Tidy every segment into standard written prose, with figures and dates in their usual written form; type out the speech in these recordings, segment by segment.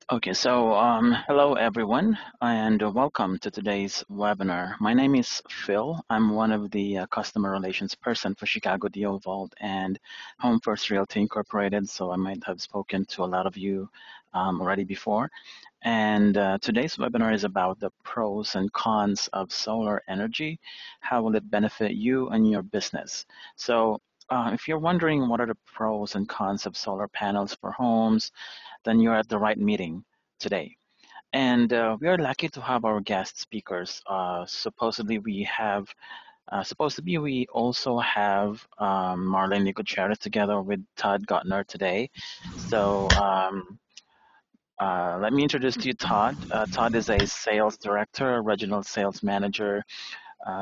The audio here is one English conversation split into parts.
Okay, so hello everyone, and welcome to today's webinar. My name is Phil. I'm one of the customer relations person for Chicago Deal Vault and Home First Realty Incorporated. So I might have spoken to a lot of you already before. And today's webinar is about the pros and cons of solar energy. How will it benefit you and your business? So if you're wondering what are the pros and cons of solar panels for homes, then you're at the right meeting today. And we are lucky to have our guest speakers. Supposed to be, we also have Marlene Gutierrez together with Todd Gutner today. So let me introduce to you Todd. Todd is a sales director, regional sales manager,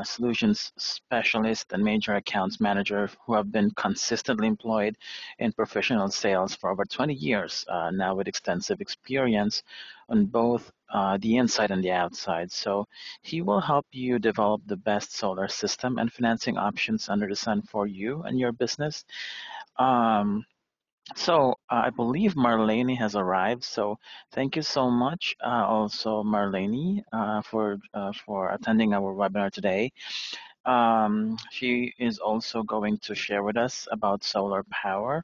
solutions specialist and major accounts manager who have been consistently employed in professional sales for over 20 years, now with extensive experience on both the inside and the outside. So he will help you develop the best solar system and financing options under the sun for you and your business. I believe Marlene has arrived. So thank you so much, also Marlene, for attending our webinar today. She is also going to share with us about solar power,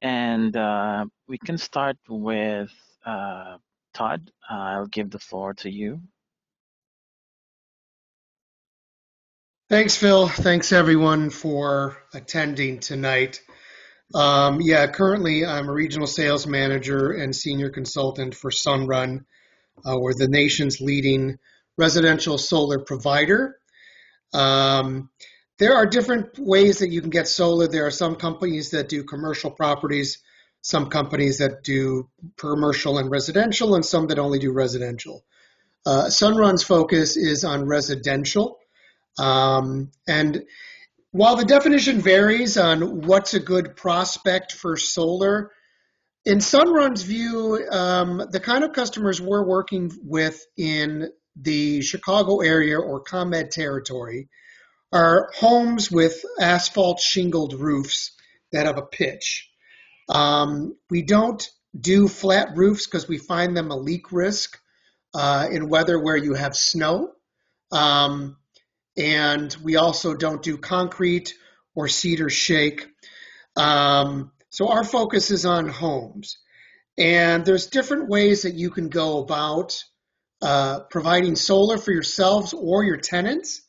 and we can start with Todd. I'll give the floor to you. Thanks, Phil. Thanks, everyone, for attending tonight. Currently, I'm a regional sales manager and senior consultant for Sunrun. We're the nation's leading residential solar provider. There are different ways that you can get solar. There are some companies that do commercial properties, some companies that do commercial and residential, and some that only do residential. Sunrun's focus is on residential. And while the definition varies on what's a good prospect for solar, in Sunrun's view, the kind of customers we're working with in the Chicago area or ComEd territory are homes with asphalt shingled roofs that have a pitch. We don't do flat roofs because we find them a leak risk in weather where you have snow. And we also don't do concrete or cedar shake. So our focus is on homes. And there's different ways that you can go about providing solar for yourselves or your tenants.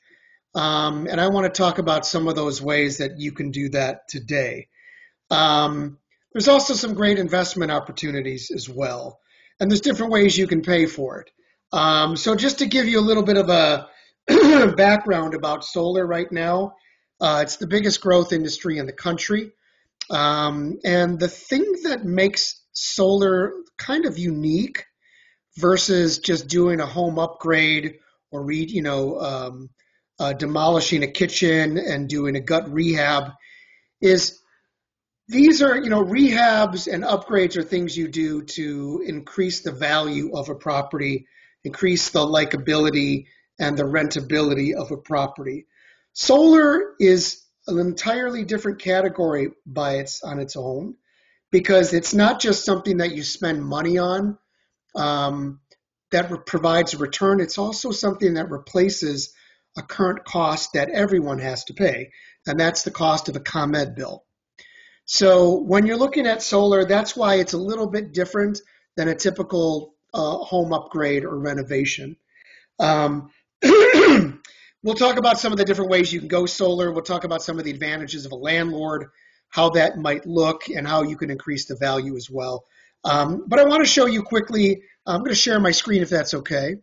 And I want to talk about some of those ways that you can do that today. There's also some great investment opportunities as well. And there's different ways you can pay for it. So just to give you a little bit of a background about solar right now, it's the biggest growth industry in the country. And the thing that makes solar kind of unique versus just doing a home upgrade or demolishing a kitchen and doing a gut rehab is these are, rehabs and upgrades are things you do to increase the value of a property, increase the likability and the rentability of a property. Solar is an entirely different category on its own because it's not just something that you spend money on that provides a return. It's also something that replaces a current cost that everyone has to pay, and that's the cost of a ComEd bill. So when you're looking at solar, that's why it's a little bit different than a typical home upgrade or renovation. We'll talk about some of the different ways you can go solar. We'll talk about some of the advantages of a landlord, how that might look, and how you can increase the value as well. But I want to show you quickly. I'm going to share my screen if that's okay.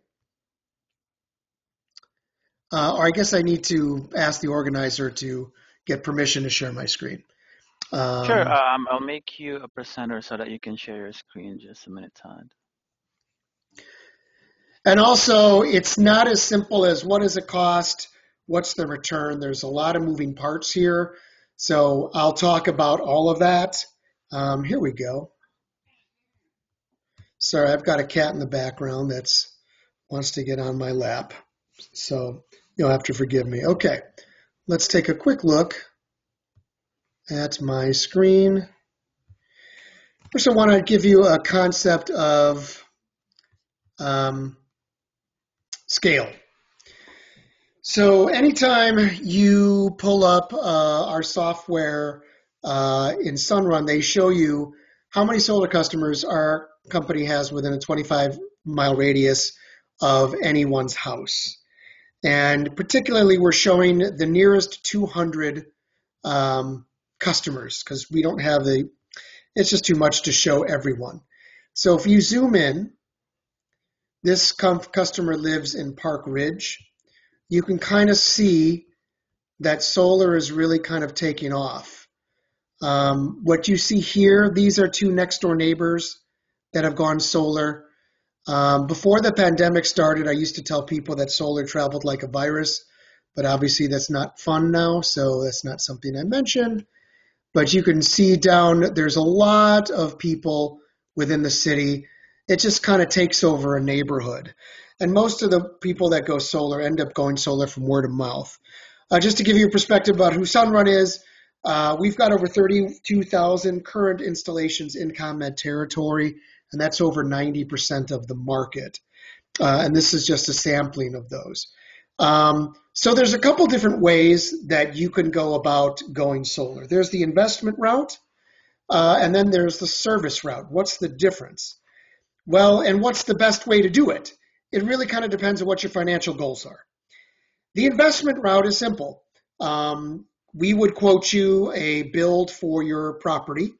Or I guess I need to ask the organizer to get permission to share my screen. Sure. I'll make you a presenter so that you can share your screen. Just a minute, Todd. And also, it's not as simple as what does it cost, what's the return. There's a lot of moving parts here. So I'll talk about all of that. Here we go. Sorry, I've got a cat in the background that wants to get on my lap. So you'll have to forgive me. Okay, let's take a quick look at my screen. First, I want to give you a concept of um, scale. So anytime you pull up our software in Sunrun, they show you how many solar customers our company has within a 25-mile radius of anyone's house. And particularly, we're showing the nearest 200 customers because we don't have it's just too much to show everyone. So if you zoom in, this customer lives in Park Ridge. You can kind of see that solar is really kind of taking off. What you see here, these are two next door neighbors that have gone solar. Before the pandemic started, I used to tell people that solar traveled like a virus, but obviously that's not fun now, so that's not something I mentioned. But you can see there's a lot of people within the city. It just kind of takes over a neighborhood. And most of the people that go solar end up going solar from word of mouth. Just to give you a perspective about who Sunrun is, we've got over 32,000 current installations in ComEd territory, and that's over 90% of the market. And this is just a sampling of those. So there's a couple different ways that you can go about going solar. There's the investment route, and then there's the service route. What's the difference? Well, and what's the best way to do it? It really kind of depends on what your financial goals are. The investment route is simple. We would quote you a build for your property,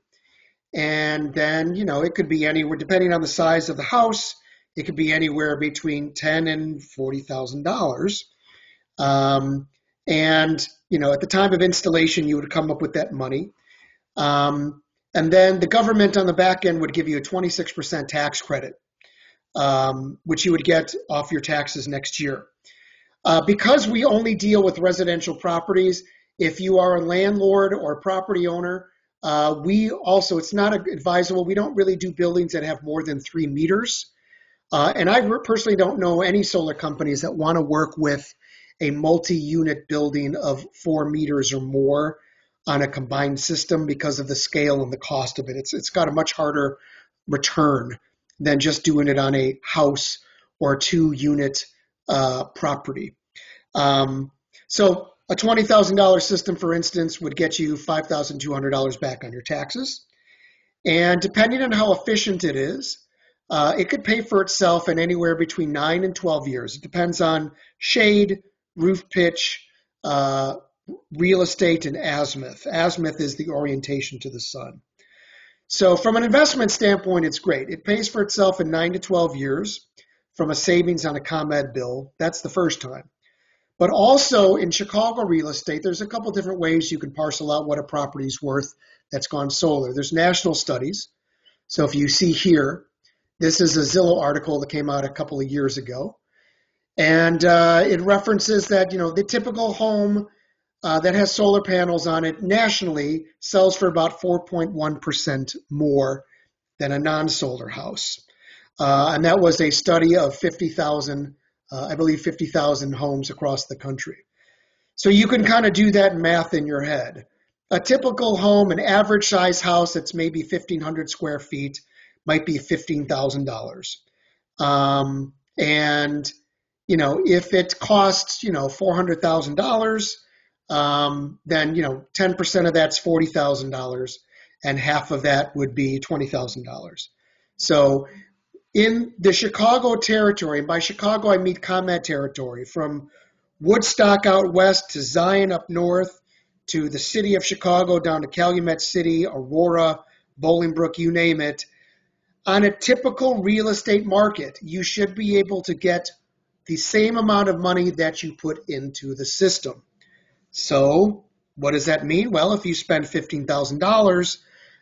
and then, it could be anywhere, depending on the size of the house, it could be anywhere between $10,000 and $40,000. And, at the time of installation, you would come up with that money. And then the government on the back end would give you a 26% tax credit, which you would get off your taxes next year. Because we only deal with residential properties, if you are a landlord or a property owner, it's not advisable. We don't really do buildings that have more than 3 meters. And I personally don't know any solar companies that want to work with a multi-unit building of 4 meters or more on a combined system because of the scale and the cost of it. It's got a much harder return than just doing it on a house or 2-unit property. So a $20,000 system, for instance, would get you $5,200 back on your taxes. And depending on how efficient it is, it could pay for itself in anywhere between 9 and 12 years. It depends on shade, roof pitch, real estate, and azimuth. Azimuth is the orientation to the sun. So from an investment standpoint, it's great. It pays for itself in 9 to 12 years from a savings on a ComEd bill. That's the first time. But also in Chicago real estate, there's a couple different ways you can parcel out what a property is worth that's gone solar. There's national studies. So if you see here, this is a Zillow article that came out a couple of years ago. And it references that, the typical home that has solar panels on it nationally sells for about 4.1% more than a non-solar house. And that was a study of 50,000 homes across the country. So you can kind of do that math in your head. A typical home, an average size house that's maybe 1,500 square feet, might be $15,000. And, if it costs, $400,000, then, 10% of that's $40,000 and half of that would be $20,000. So in the Chicago territory, and by Chicago I mean ComEd territory, from Woodstock out west to Zion up north to the city of Chicago down to Calumet City, Aurora, Bolingbrook, you name it, on a typical real estate market, you should be able to get the same amount of money that you put into the system. So what does that mean? Well, if you spend $15,000,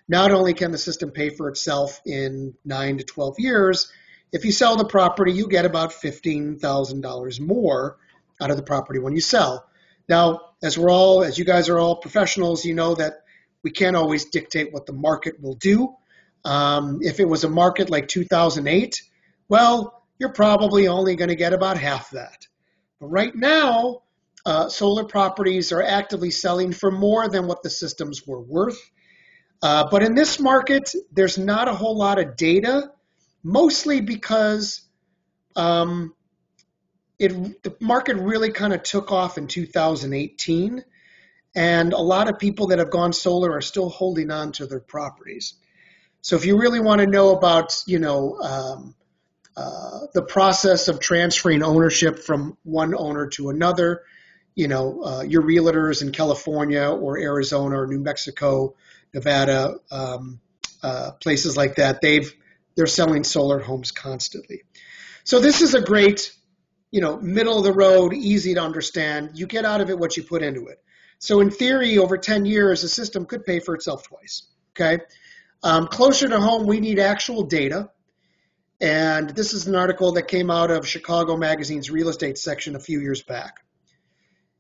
not only can the system pay for itself in 9 to 12 years, if you sell the property, you get about $15,000 more out of the property when you sell. Now, as you guys are all professionals, you know that we can't always dictate what the market will do. If it was a market like 2008, well, you're probably only going to get about half that. But right now, solar properties are actively selling for more than what the systems were worth. But in this market, there's not a whole lot of data, mostly because um, the market really kind of took off in 2018, and a lot of people that have gone solar are still holding on to their properties. So if you really want to know about, the process of transferring ownership from one owner to another, your realtors in California or Arizona or New Mexico, Nevada, places like that, they're selling solar homes constantly. So this is a great, middle of the road, easy to understand. You get out of it what you put into it. So in theory, over 10 years, the system could pay for itself twice. Okay. Closer to home, we need actual data. And this is an article that came out of Chicago Magazine's real estate section a few years back.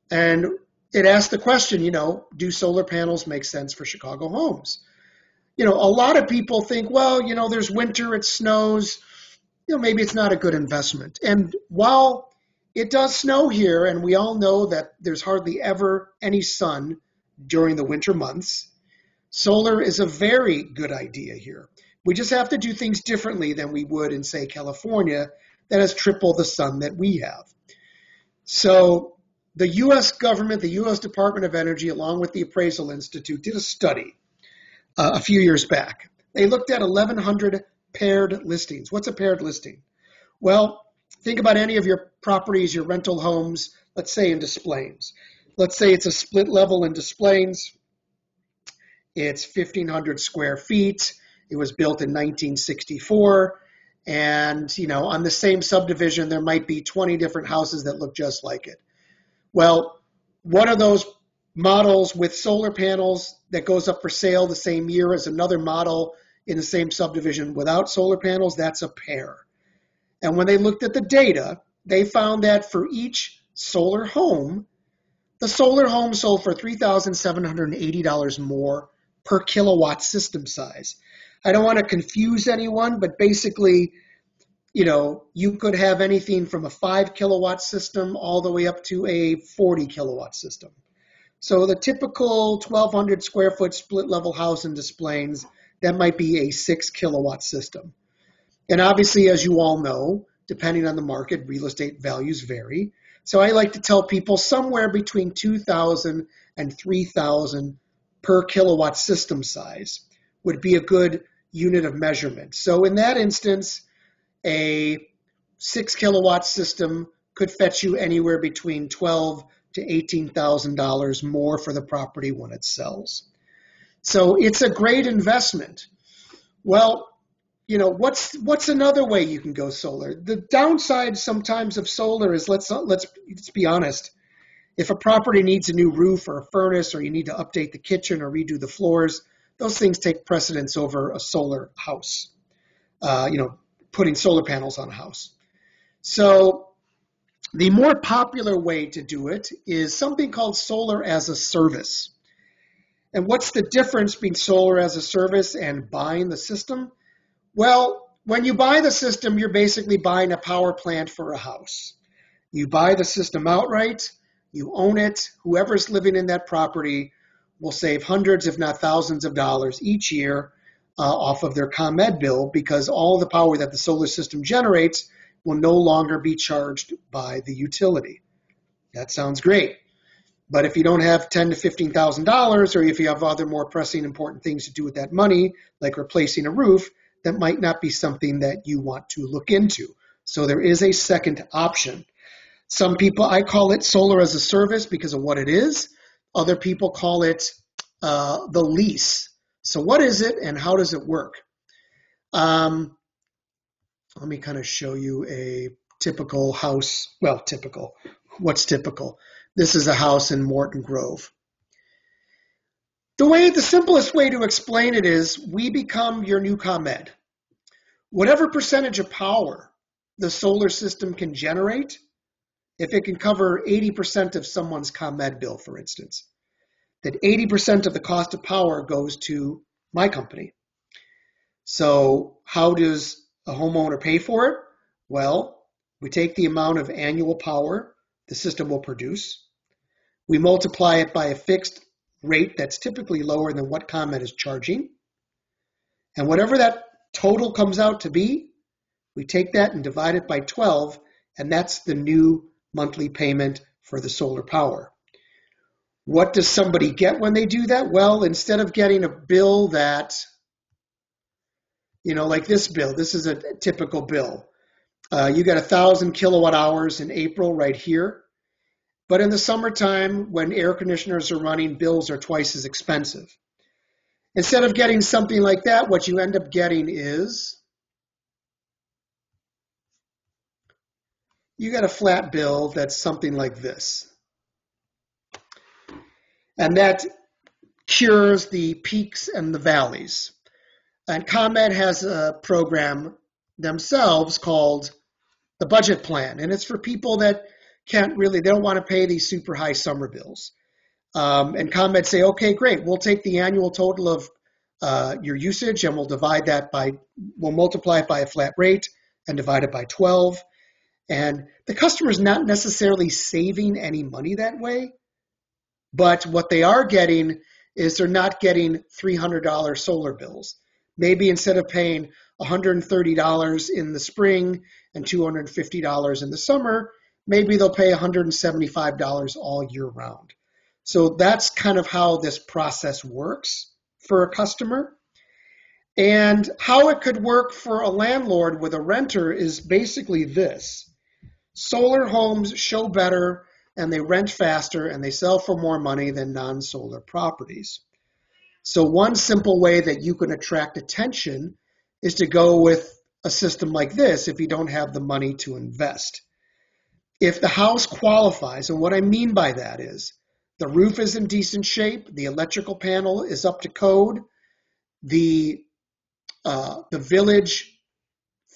And it asked the question, do solar panels make sense for Chicago homes? A lot of people think, well, there's winter, it snows, maybe it's not a good investment. And while it does snow here, and we all know that there's hardly ever any sun during the winter months, solar is a very good idea here. We just have to do things differently than we would in, say, California, that has triple the sun that we have. So the U.S. government, the U.S. Department of Energy, along with the Appraisal Institute, did a study a few years back. They looked at 1,100 paired listings. What's a paired listing? Well, think about any of your properties, your rental homes, let's say in Des Plaines. Let's say it's a split level in Des Plaines. It's 1,500 square feet. It was built in 1964. And, on the same subdivision, there might be 20 different houses that look just like it. Well, one of those models with solar panels that goes up for sale the same year as another model in the same subdivision without solar panels, that's a pair. And when they looked at the data, they found that for each solar home, the solar home sold for $3,780 more per kilowatt system size. I don't want to confuse anyone, but basically, you could have anything from a 5 kilowatt system all the way up to a 40 kilowatt system. So the typical 1,200 square foot split level house in Des Plaines, that might be a 6 kilowatt system. And obviously, as you all know, depending on the market, real estate values vary. So I like to tell people somewhere between 2,000 and 3,000 per kilowatt system size would be a good unit of measurement. So in that instance, a 6 kilowatt system could fetch you anywhere between $12,000 to $18,000 more for the property when it sells. So it's a great investment. Well, what's another way you can go solar? The downside sometimes of solar is, let's be honest. If a property needs a new roof or a furnace, or you need to update the kitchen or redo the floors, those things take precedence over a solar house, putting solar panels on a house. So the more popular way to do it is something called solar as a service. And what's the difference between solar as a service and buying the system? Well, when you buy the system, you're basically buying a power plant for a house. You buy the system outright, you own it. Whoever's living in that property will save hundreds, if not thousands of dollars each year off of their ComEd bill, because all the power that the solar system generates will no longer be charged by the utility. That sounds great. But if you don't have $10,000 to $15,000, or if you have other more pressing important things to do with that money, like replacing a roof, that might not be something that you want to look into. So there is a second option. Some people, I call it solar as a service because of what it is. Other people call it the lease. So what is it and how does it work? Let me kind of show you a typical house. Well, typical. What's typical? This is a house in Morton Grove. The simplest way to explain it is we become your new ComEd. Whatever percentage of power the solar system can generate, if it can cover 80% of someone's ComEd bill, for instance, that 80% of the cost of power goes to my company. So how does a homeowner pay for it? Well, we take the amount of annual power the system will produce. We multiply it by a fixed rate that's typically lower than what ComEd is charging. And whatever that total comes out to be, We take that and divide it by 12, and that's the new monthly payment for the solar power. What does somebody get when they do that? Well, instead of getting a bill that, like this bill, this is a typical bill. You got 1,000 kilowatt hours in April right here. But in the summertime, when air conditioners are running, bills are twice as expensive. Instead of getting something like that, what you end up getting is you get a flat bill that's something like this. And that cures the peaks and the valleys. And ComEd has a program themselves called the budget plan. And it's for people that they don't want to pay these super high summer bills. And ComEd say, okay, great, we'll take the annual total of your usage and we'll multiply it by a flat rate and divide it by 12. And the customer's not necessarily saving any money that way, but what they are getting is they're not getting $300 solar bills. Maybe instead of paying $130 in the spring and $250 in the summer, maybe they'll pay $175 all year round. So that's kind of how this process works for a customer. And how it could work for a landlord with a renter is basically this. Solar homes show better and they rent faster and they sell for more money than non-solar properties. So one simple way that you can attract attention is to go with a system like this if you don't have the money to invest. If the house qualifies, and what I mean by that is the roof is in decent shape, the electrical panel is up to code, the village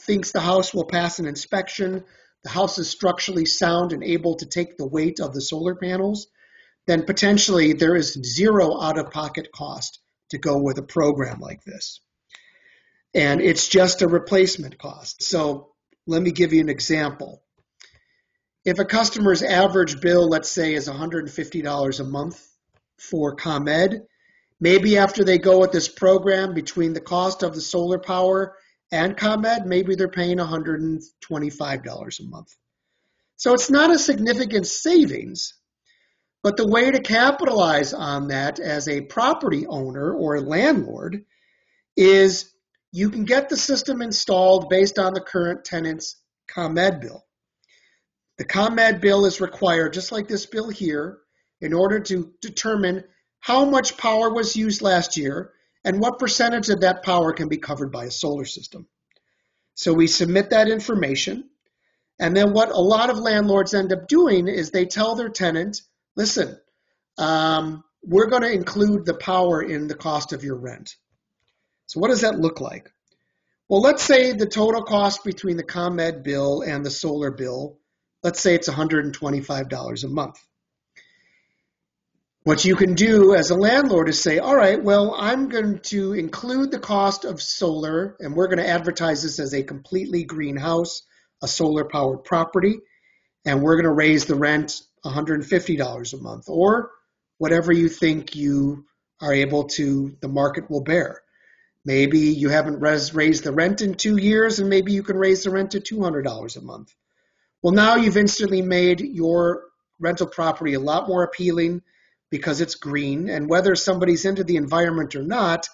thinks the house will pass an inspection, the house is structurally sound and able to take the weight of the solar panels, then potentially there is zero out-of-pocket cost to go with a program like this. And it's just a replacement cost. So let me give you an example. If a customer's average bill, let's say, is $150 a month for ComEd, maybe after they go with this program, between the cost of the solar power and ComEd, maybe they're paying $125 a month. So it's not a significant savings, but the way to capitalize on that as a property owner or a landlord is you can get the system installed based on the current tenant's ComEd bill. The ComEd bill is required, just like this bill here, in order to determine how much power was used last year and what percentage of that power can be covered by a solar system. So we submit that information, and then what a lot of landlords end up doing is they tell their tenant, listen, we're going to include the power in the cost of your rent. So what does that look like? Well, let's say the total cost between the ComEd bill and the solar bill, let's say it's $125 a month. What you can do as a landlord is say, all right, well, I'm going to include the cost of solar, and we're going to advertise this as a completely green house, a solar-powered property, and we're going to raise the rent $150 a month, or whatever you think you are able to, the market will bear. Maybe you haven't raised the rent in 2 years, and maybe you can raise the rent to $200 a month. Well, now you've instantly made your rental property a lot more appealing because it's green, and whether somebody's into the environment or not,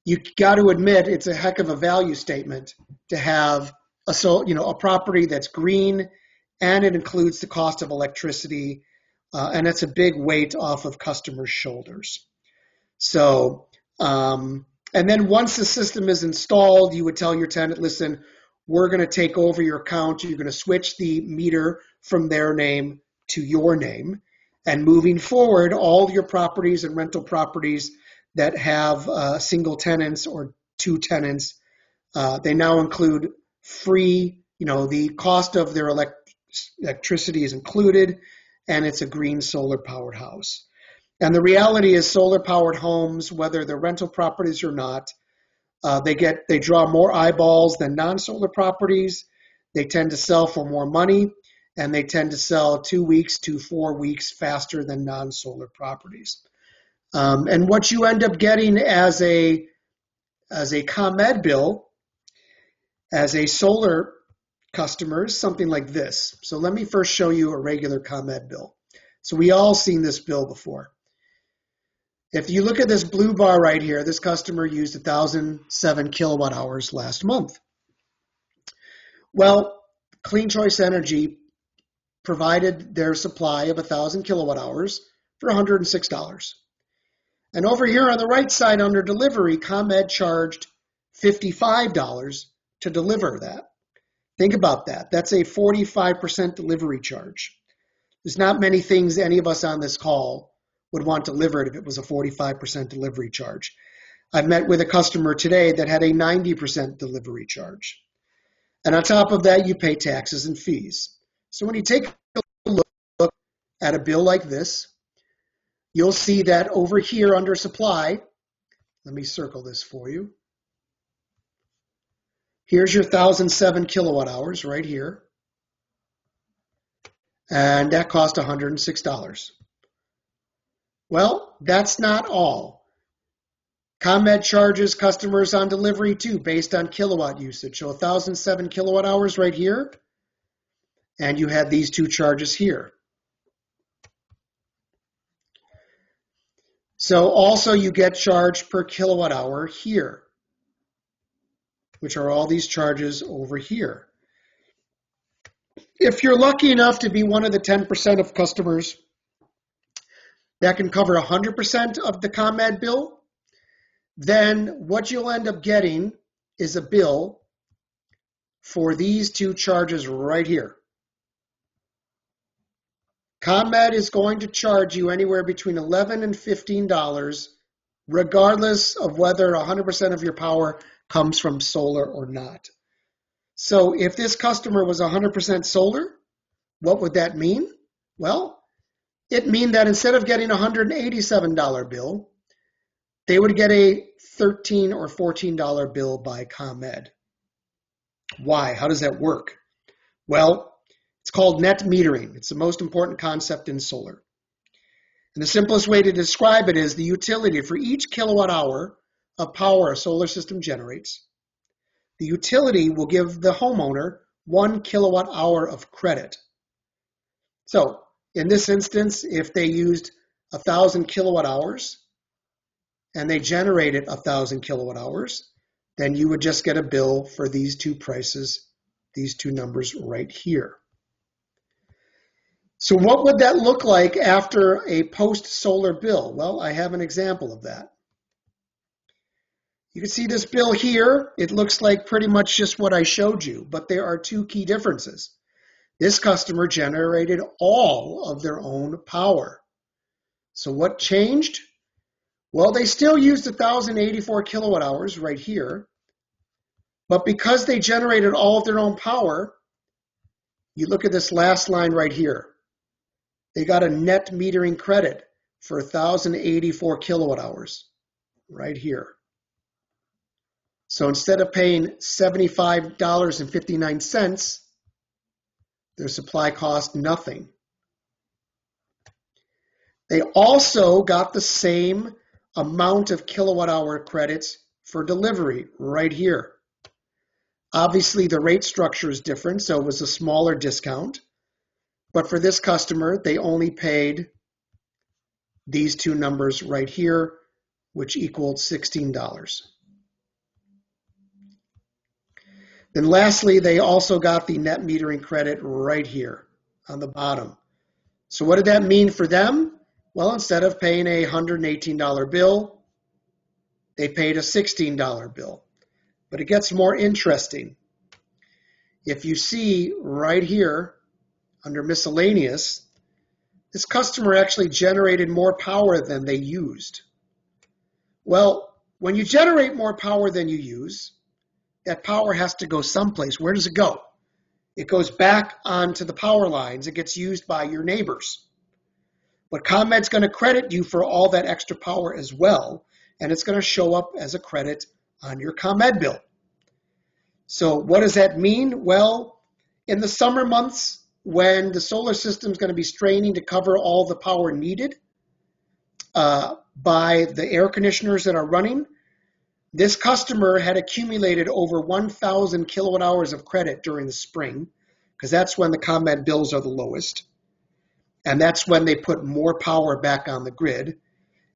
you got to admit it's a heck of a value statement to have a property that's green, and it includes the cost of electricity, and that's a big weight off of customers' shoulders. So, and then once the system is installed, you would tell your tenant, listen, we're going to take over your account. You're going to switch the meter from their name to your name. And moving forward, all your properties and rental properties that have single tenants or two tenants, they now include free, the cost of their electricity is included, and it's a green solar powered house. And the reality is solar powered homes, whether they're rental properties or not, they draw more eyeballs than non-solar properties. They tend to sell for more money, and they tend to sell 2 weeks to 4 weeks faster than non-solar properties. And what you end up getting as a ComEd bill As a solar customer, something like this. So let me first show you a regular ComEd bill. So we all seen this bill before. If you look at this blue bar right here, this customer used 1,007 kilowatt hours last month. Well, Clean Choice Energy provided their supply of 1,000 kilowatt hours for $106. And over here on the right side under delivery, ComEd charged $55 to deliver that. Think about that. That's a 45% delivery charge. There's not many things any of us on this call would want delivered if it was a 45% delivery charge. I've met with a customer today that had a 90% delivery charge. And on top of that, you pay taxes and fees. So when you take a look at a bill like this, you'll see that over here under supply, let me circle this for you. Here's your 1,007 kilowatt hours right here. And that cost $106. Well, that's not all. ComEd charges customers on delivery too, based on kilowatt usage. So 1,007 kilowatt hours right here, and you had these two charges here. So also you get charged per kilowatt hour here, which are all these charges over here. If you're lucky enough to be one of the 10% of customers that can cover 100% of the ComEd bill, then what you'll end up getting is a bill for these two charges right here. ComEd is going to charge you anywhere between $11 and $15, regardless of whether 100% of your power comes from solar or not. So if this customer was 100% solar, what would that mean? Well, it means that instead of getting a $187 bill, they would get a $13 or $14 bill by ComEd. Why? How does that work? Well, it's called net metering. It's the most important concept in solar. And the simplest way to describe it is the utility for each kilowatt hour of power a solar system generates. The utility will give the homeowner 1 kilowatt hour of credit. So in this instance, if they used 1,000 kilowatt hours and they generated 1,000 kilowatt hours, then you would just get a bill for these two prices, these two numbers right here. So what would that look like after a post-solar bill? Well, I have an example of that. You can see this bill here. It looks like pretty much just what I showed you, but there are two key differences. This customer generated all of their own power. So what changed? Well, they still used 1,084 kilowatt hours right here, but because they generated all of their own power, you look at this last line right here. They got a net metering credit for 1,084 kilowatt hours right here. So instead of paying $75.59, their supply cost nothing. They also got the same amount of kilowatt hour credits for delivery right here. Obviously, the rate structure is different, so it was a smaller discount. But for this customer, they only paid these two numbers right here, which equaled $16. Then lastly, they also got the net metering credit right here on the bottom. So what did that mean for them? Well, instead of paying a $118 bill, they paid a $16 bill. But it gets more interesting. If you see right here under miscellaneous, this customer actually generated more power than they used. Well, when you generate more power than you use, that power has to go someplace. Where does it go? It goes back onto the power lines. It gets used by your neighbors. But ComEd's going to credit you for all that extra power as well, and it's going to show up as a credit on your ComEd bill. So what does that mean? Well, in the summer months, when the solar system is going to be straining to cover all the power needed by the air conditioners that are running, This customer had accumulated over 1,000 kilowatt hours of credit during the spring, because that's when the ComEd bills are the lowest. And that's when they put more power back on the grid.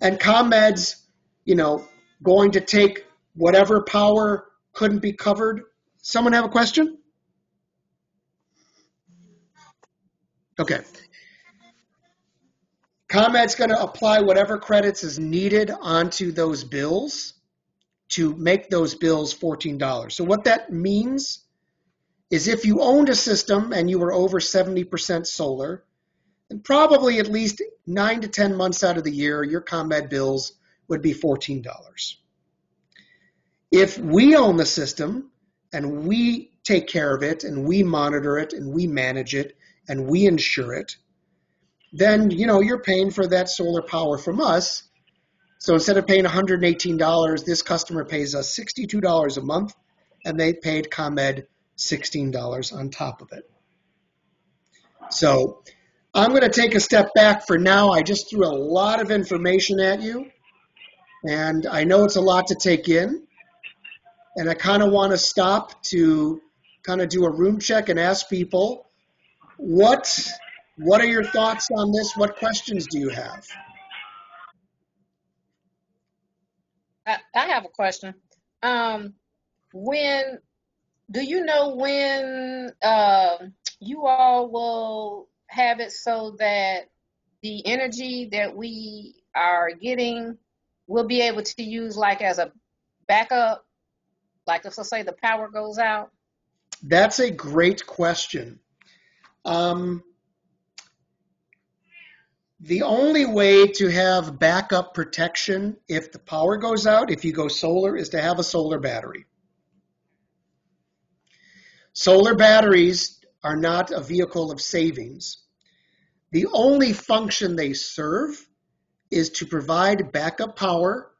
And ComEd's, going to take whatever power couldn't be covered. Someone have a question? Okay. ComEd's going to apply whatever credits is needed onto those bills to make those bills $14. So what that means is if you owned a system and you were over 70% solar, then probably at least 9 to 10 months out of the year, your ComEd bills would be $14. If we own the system and we take care of it and we monitor it and we manage it and we insure it, then you're paying for that solar power from us. So instead of paying $118, this customer pays us $62 a month, and they paid ComEd $16 on top of it. So I'm going to take a step back for now. I just threw a lot of information at you, and I know it's a lot to take in. And I kind of want to stop to kind of do a room check and ask people, what are your thoughts on this? What questions do you have? I have a question. When do you know when you all will have it so that the energy that we are getting will be able to use like as a backup, like if let's say the power goes out? That's a great question. The only way to have backup protection if the power goes out, if you go solar, is to have a solar battery. Solar batteries are not a vehicle of savings. The only function they serve is to provide backup power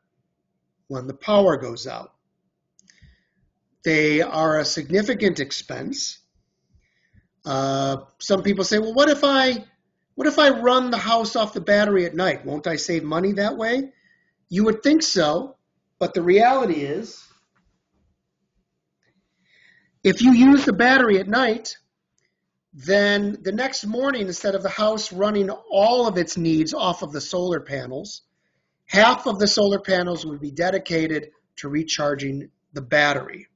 when the power goes out. They are a significant expense. Some people say, well, what if I run the house off the battery at night? Won't I save money that way? You would think so, but the reality is, if you use the battery at night, then the next morning, instead of the house running all of its needs off of the solar panels, half of the solar panels would be dedicated to recharging the battery.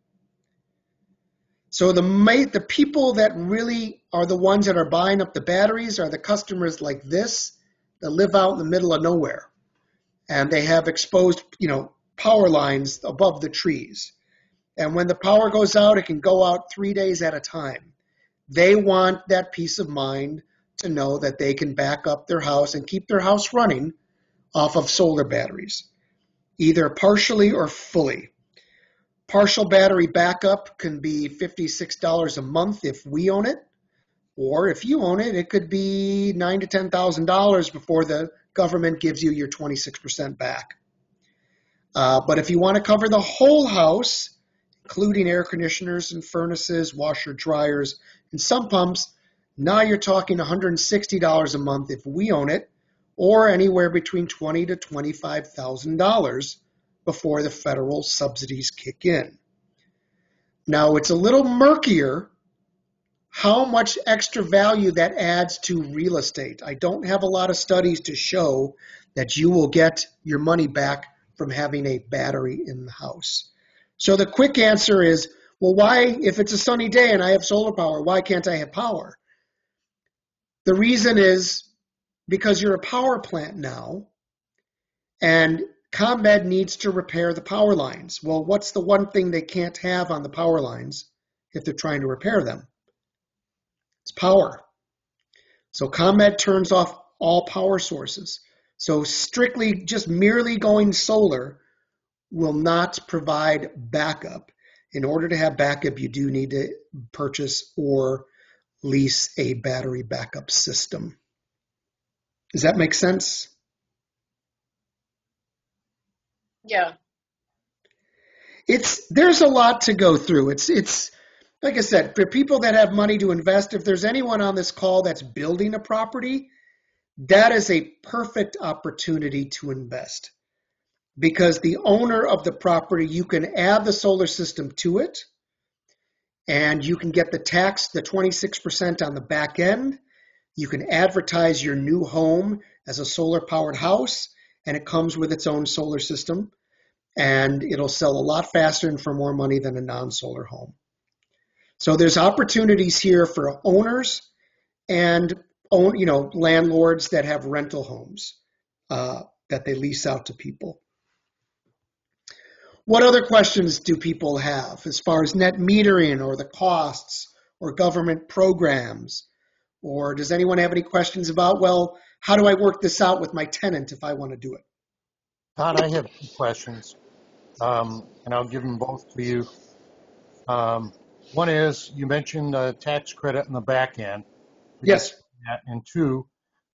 So the people that really are the ones that are buying up the batteries are the customers like this that live out in the middle of nowhere. And they have exposed, power lines above the trees. And when the power goes out, it can go out 3 days at a time. They want that peace of mind to know that they can back up their house and keep their house running off of solar batteries, either partially or fully. Partial battery backup can be $56 a month if we own it, or if you own it, it could be $9,000 to $10,000 before the government gives you your 26% back. But if you want to cover the whole house, including air conditioners and furnaces, washer, dryers, and sump pumps, now you're talking $160 a month if we own it, or anywhere between $20,000 to $25,000 before the federal subsidies kick in. Now, it's a little murkier how much extra value that adds to real estate. I don't have a lot of studies to show that you will get your money back from having a battery in the house. So the quick answer is, well, why, if it's a sunny day and I have solar power, why can't I have power? The reason is because you're a power plant now, and ComEd needs to repair the power lines. Well, what's the one thing they can't have on the power lines if they're trying to repair them? It's power. So ComEd turns off all power sources. So strictly just merely going solar will not provide backup. In order to have backup, you do need to purchase or lease a battery backup system. Does that make sense? Yeah. There's a lot to go through. It's like I said, for people that have money to invest, if there's anyone on this call that's building a property, that is a perfect opportunity to invest. because the owner of the property, you can add the solar system to it, and you can get the 26% on the back end. You can advertise your new home as a solar-powered house, and it comes with its own solar system, and it'll sell a lot faster and for more money than a non-solar home. So there's opportunities here for owners and landlords that have rental homes that they lease out to people. What other questions do people have as far as net metering or the costs or government programs? Or does anyone have any questions about, well, how do I work this out with my tenant if I want to do it? Todd, I have two questions, and I'll give them both to you. One is, you mentioned tax credit in the back end. Yes. And two,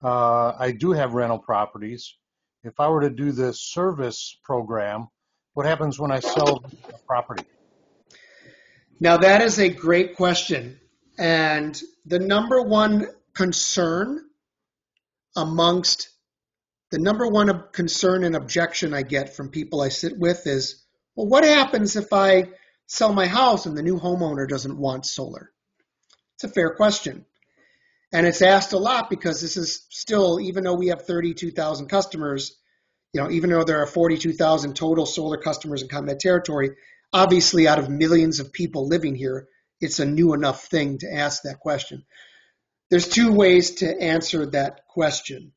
I do have rental properties. If I were to do this service program, what happens when I sell the property? Now, that is a great question. And the number one concern and objection I get from people I sit with is, well, what happens if I sell my house and the new homeowner doesn't want solar? It's a fair question. And it's asked a lot because this is still, even though we have 32,000 customers, even though there are 42,000 total solar customers in ComEd territory, obviously out of millions of people living here, it's a new enough thing to ask that question. There's two ways to answer that question.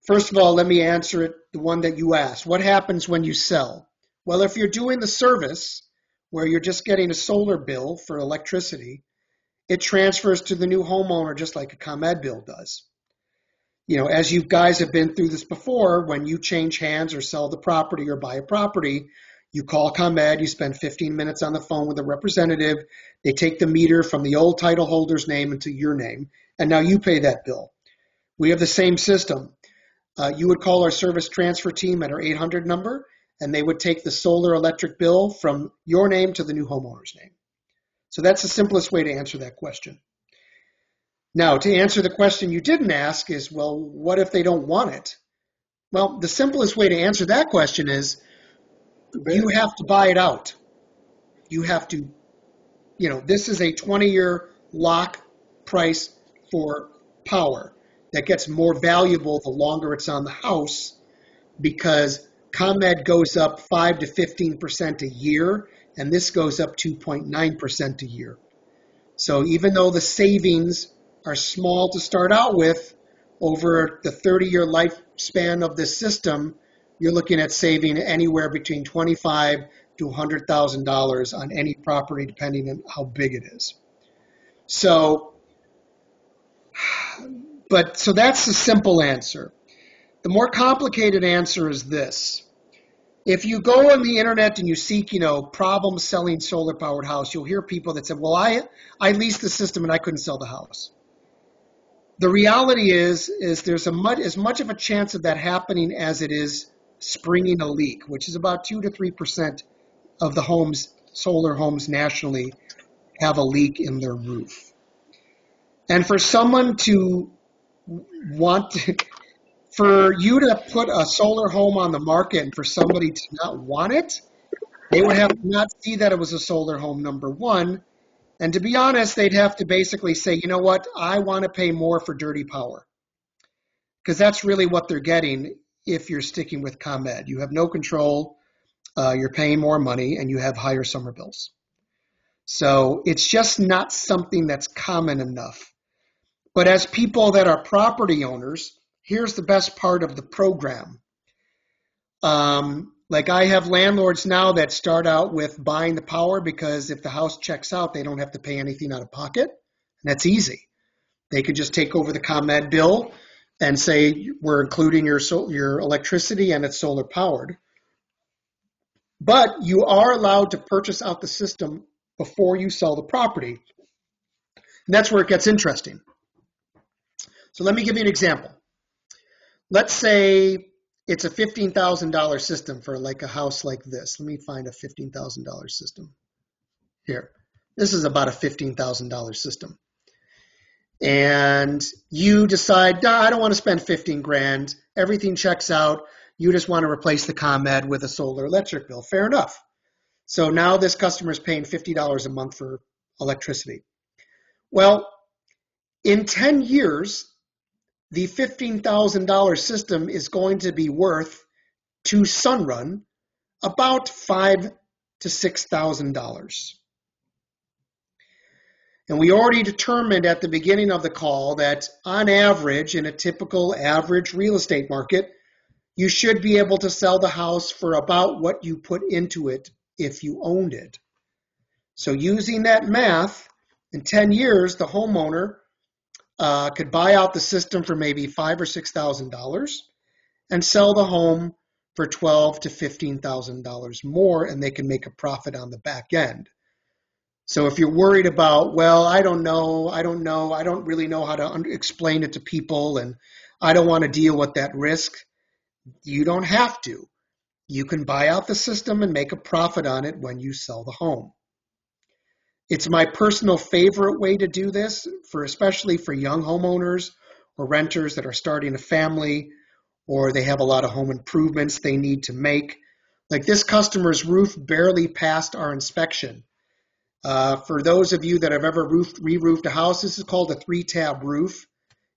First of all, let me answer it the one that you asked. What happens when you sell? Well, if you're doing the service where you're just getting a solar bill for electricity, it transfers to the new homeowner just like a ComEd bill does. As you guys have been through this before, when you change hands or sell the property or buy a property, you call ComEd, you spend 15 minutes on the phone with a representative, they take the meter from the old title holder's name into your name, and now you pay that bill. We have the same system. You would call our service transfer team at our 800 number, and they would take the solar electric bill from your name to the new homeowner's name. So that's the simplest way to answer that question. Now, to answer the question you didn't ask is, well, what if they don't want it? Well, the simplest way to answer that question is you have to buy it out. You have to, this is a 20-year lock price for power that gets more valuable the longer it's on the house because ComEd goes up 5 to 15% a year, and this goes up 2.9% a year. So even though the savings are small to start out with, over the 30-year lifespan of this system, you're looking at saving anywhere between $25,000 to $100,000 on any property, depending on how big it is. So that's the simple answer. The more complicated answer is this. If you go on the internet and you seek, problems selling solar-powered house, you'll hear people that say, well, I leased the system and I couldn't sell the house. The reality is there's as much of a chance of that happening as it is springing a leak, which is about 2 to 3% of the solar homes nationally have a leak in their roof. And for someone to for you to put a solar home on the market and for somebody to not want it, they would have to not see that it was a solar home, number one. And to be honest, they'd have to basically say, you know what, I want to pay more for dirty power. Because that's really what they're getting if you're sticking with ComEd. You have no control, you're paying more money, and you have higher summer bills. So it's just not something that's common enough. But as people that are property owners, here's the best part of the program. Like I have landlords now that start out with buying the power because if the house checks out, they don't have to pay anything out of pocket. And that's easy. They could just take over the ComEd bill and say, we're including your electricity and it's solar powered. But you are allowed to purchase out the system before you sell the property. And that's where it gets interesting. So let me give you an example. Let's say it's a $15,000 system for like a house like this. Let me find a $15,000 system. Here. This is about a $15,000 system. And you decide, I don't want to spend 15 grand. Everything checks out. You just want to replace the ComEd with a solar electric bill. Fair enough. So now this customer is paying $50 a month for electricity. Well, in 10 years, the $15,000 system is going to be worth to Sunrun about $5,000 to $6,000. And we already determined at the beginning of the call that on average, in a typical average real estate market, you should be able to sell the house for about what you put into it if you owned it. So using that math, in 10 years, the homeowner could buy out the system for maybe $5,000 or $6,000 and sell the home for $12,000 to $15,000 more, and they can make a profit on the back end. So if you're worried about, well, I don't really know how to explain it to people, and I don't want to deal with that risk, you don't have to. You can buy out the system and make a profit on it when you sell the home. It's my personal favorite way to do this, especially for young homeowners or renters that are starting a family, or they have a lot of home improvements they need to make. Like this customer's roof barely passed our inspection. For those of you that have ever re-roofed a house, this is called a 3-tab roof.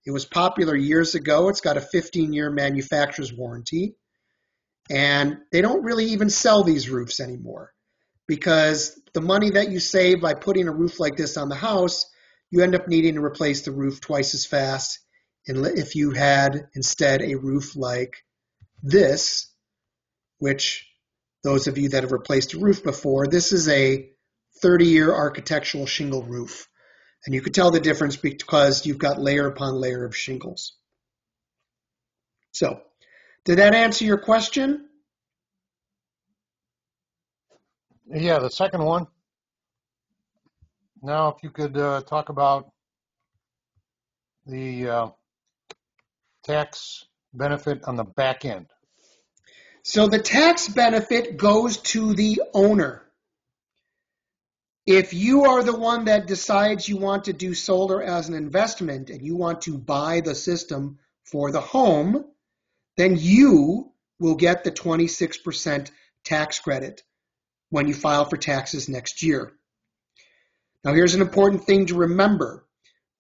It was popular years ago. It's got a 15-year manufacturer's warranty. And they don't really even sell these roofs anymore because the money that you save by putting a roof like this on the house, you end up needing to replace the roof twice as fast if you had instead a roof like this, which those of you that have replaced a roof before, this is a 30-year architectural shingle roof. And you could tell the difference because you've got layer upon layer of shingles. So, did that answer your question? Yeah, the second one. Now, if you could talk about the tax benefit on the back end. So the tax benefit goes to the owner. If you are the one that decides you want to do solar as an investment and you want to buy the system for the home, then you will get the 26% tax credit when you file for taxes next year. Now, here's an important thing to remember.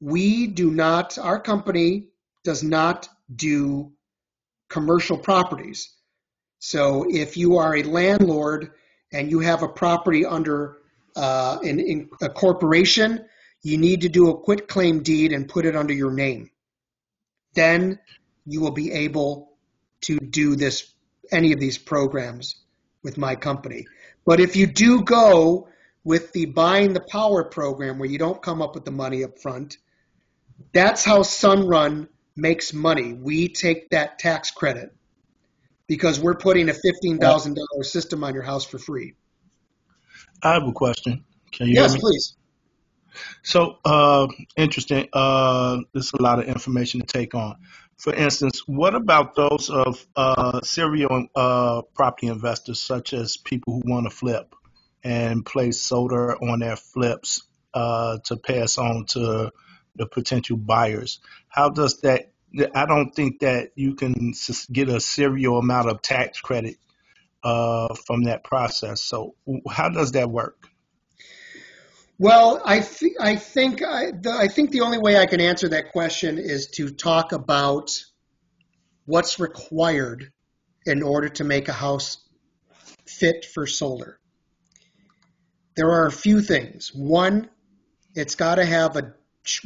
Our company does not do commercial properties. So if you are a landlord and you have a property under in a corporation, you need to do a quitclaim deed and put it under your name. Then you will be able to do any of these programs with my company. But if you do go with the buying the power program where you don't come up with the money up front, that's how Sunrun makes money. We take that tax credit because we're putting a $15,000 system on your house for free. I have a question. Can you hear me? Yes, please. So, interesting. There's a lot of information to take on. For instance, what about those of serial property investors, such as people who want to flip and place solar on their flips to pass on to the potential buyers? How does that? I don't think that you can get a serial amount of tax credit from that process. So, how does that work? Well, I think the only way I can answer that question is to talk about what's required in order to make a house fit for solar. There are a few things. One, it's got to have a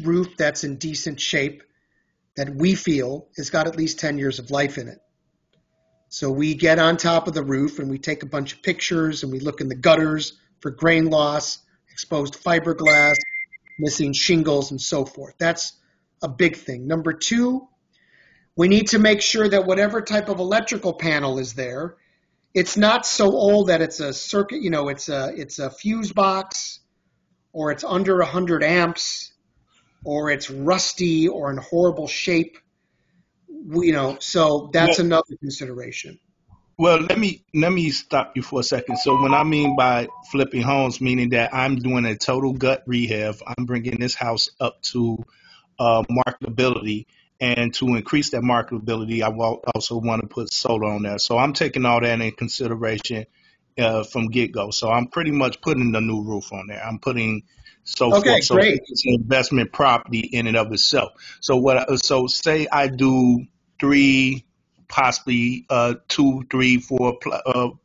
roof that's in decent shape that we feel has got at least 10 years of life in it. So we get on top of the roof and we take a bunch of pictures and we look in the gutters for grain loss, exposed fiberglass, missing shingles, and so forth. That's a big thing. Number two, we need to make sure that whatever type of electrical panel is there, it's not so old that it's a circuit, it's a fuse box, or it's under 100 amps, or it's rusty or in horrible shape. So that's another consideration. Well, let me stop you for a second. So when I mean by flipping homes, meaning that I'm doing a total gut rehab, I'm bringing this house up to marketability, And to increase that marketability, I also want to put solar on there. So I'm taking all that in consideration from get-go. So I'm pretty much putting the new roof on there. I'm putting so Okay, forth. So great. it's an investment property in and of itself. So say I do 3, possibly 2, 3, 4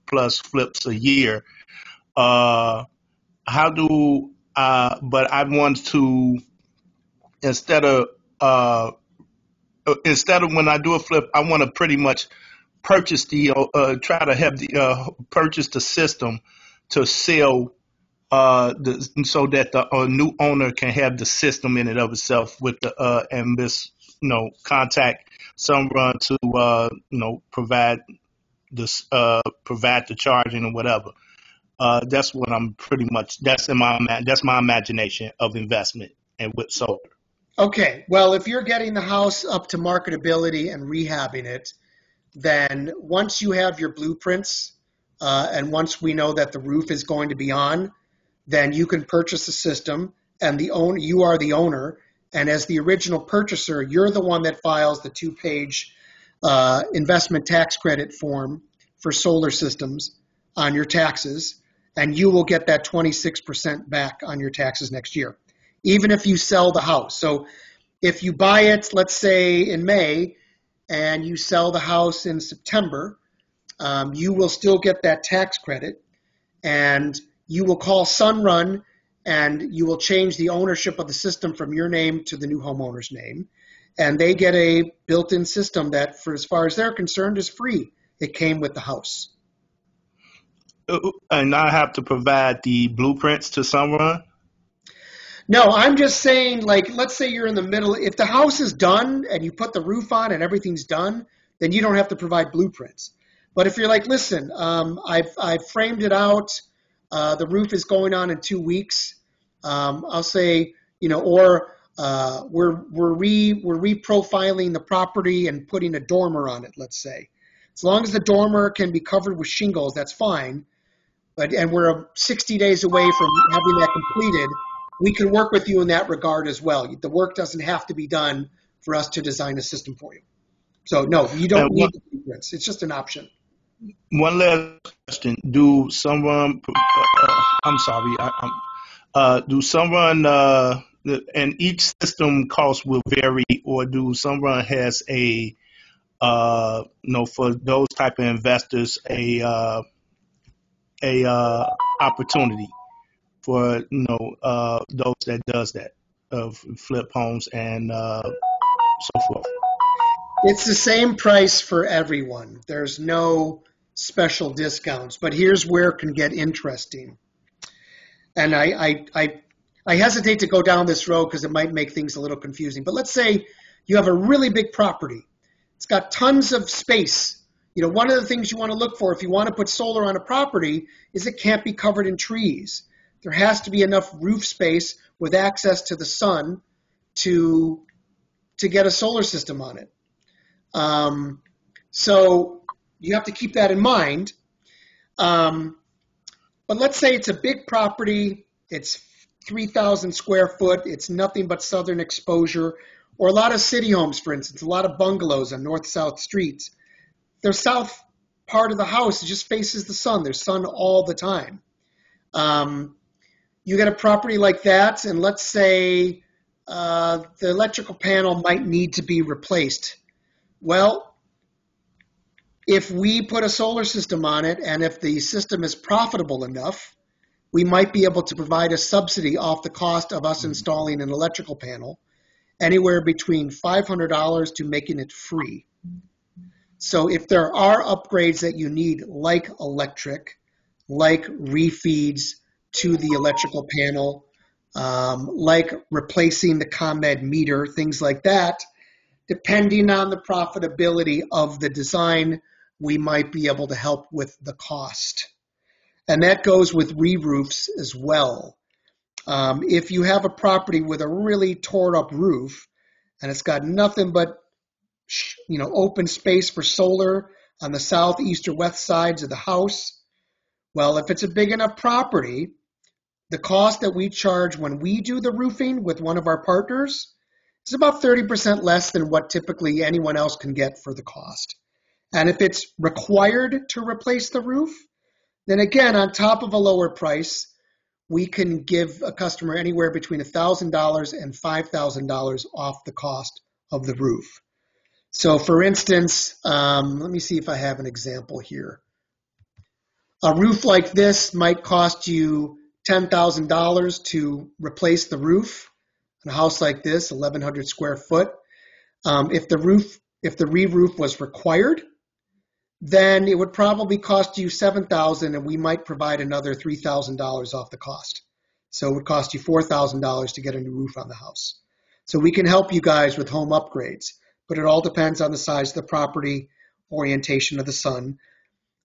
plus flips a year. How do but I want to, instead of uh, when I do a flip, I want to pretty much try to have the purchase the system to sell so that the new owner can have the system in and of itself with the and this contact Sunrun to provide this provide the charging or whatever. That's what I'm pretty much. That's my imagination of investment and with solar. Okay, well, if you're getting the house up to marketability and rehabbing it, then once you have your blueprints and once we know that the roof is going to be on, then you can purchase the system, and you are the owner. And as the original purchaser, you're the one that files the 2-page investment tax credit form for solar systems on your taxes, and you will get that 26% back on your taxes next year, even if you sell the house. So if you buy it, let's say in May, and you sell the house in September, you will still get that tax credit, and you will call Sunrun, and you will change the ownership of the system from your name to the new homeowner's name, and they get a built-in system that, for as far as they're concerned, is free. It came with the house. And I have to provide the blueprints to Sunrun. No, I'm just saying, like, let's say you're in the middle. If the house is done and you put the roof on and everything's done, then you don't have to provide blueprints. But if you're like, listen, I've framed it out. The roof is going on in 2 weeks. I'll say, or we're reprofiling the property and putting a dormer on it. Let's say, as long as the dormer can be covered with shingles, that's fine. And we're 60 days away from having that completed. We can work with you in that regard as well. The work doesn't have to be done for us to design a system for you. So no, you don't need the blueprints. It's just an option. One last question: Do Sunrun? I'm sorry. Do Sunrun and each system cost will vary, or do Sunrun has a for those type of investors a opportunity for those that does that of flip homes and so forth? It's the same price for everyone. There's no special discounts, but here's where it can get interesting. And I hesitate to go down this road because it might make things a little confusing. But let's say you have a really big property. It's got tons of space. One of the things you want to look for if you want to put solar on a property is it can't be covered in trees. There has to be enough roof space with access to the sun to get a solar system on it. So you have to keep that in mind. But let's say it's a big property. It's 3,000 square foot. It's nothing but southern exposure, or a lot of city homes, for instance, a lot of bungalows on north-south streets. Their south part of the house just faces the sun. There's sun all the time. You get a property like that, and let's say the electrical panel might need to be replaced. Well, if we put a solar system on it, and if the system is profitable enough, we might be able to provide a subsidy off the cost of us installing an electrical panel, anywhere between $500 to making it free. So if there are upgrades that you need, like electric, like refeeds to the electrical panel, like replacing the ComEd meter, things like that, depending on the profitability of the design, we might be able to help with the cost. And that goes with re-roofs as well. If you have a property with a really torn up roof and it's got nothing but open space for solar on the south, east, or west sides of the house, well, if it's a big enough property, the cost that we charge when we do the roofing with one of our partners It's about 30% less than what typically anyone else can get for the cost. And if it's required to replace the roof, then again, on top of a lower price, we can give a customer anywhere between $1,000 and $5,000 off the cost of the roof. So for instance, let me see if I have an example here. A roof like this might cost you $10,000 to replace the roof. In a house like this, 1,100 square foot. If the re-roof was required, then it would probably cost you $7,000, and we might provide another $3,000 off the cost. So it would cost you $4,000 to get a new roof on the house. So we can help you guys with home upgrades, but it all depends on the size of the property, orientation of the sun.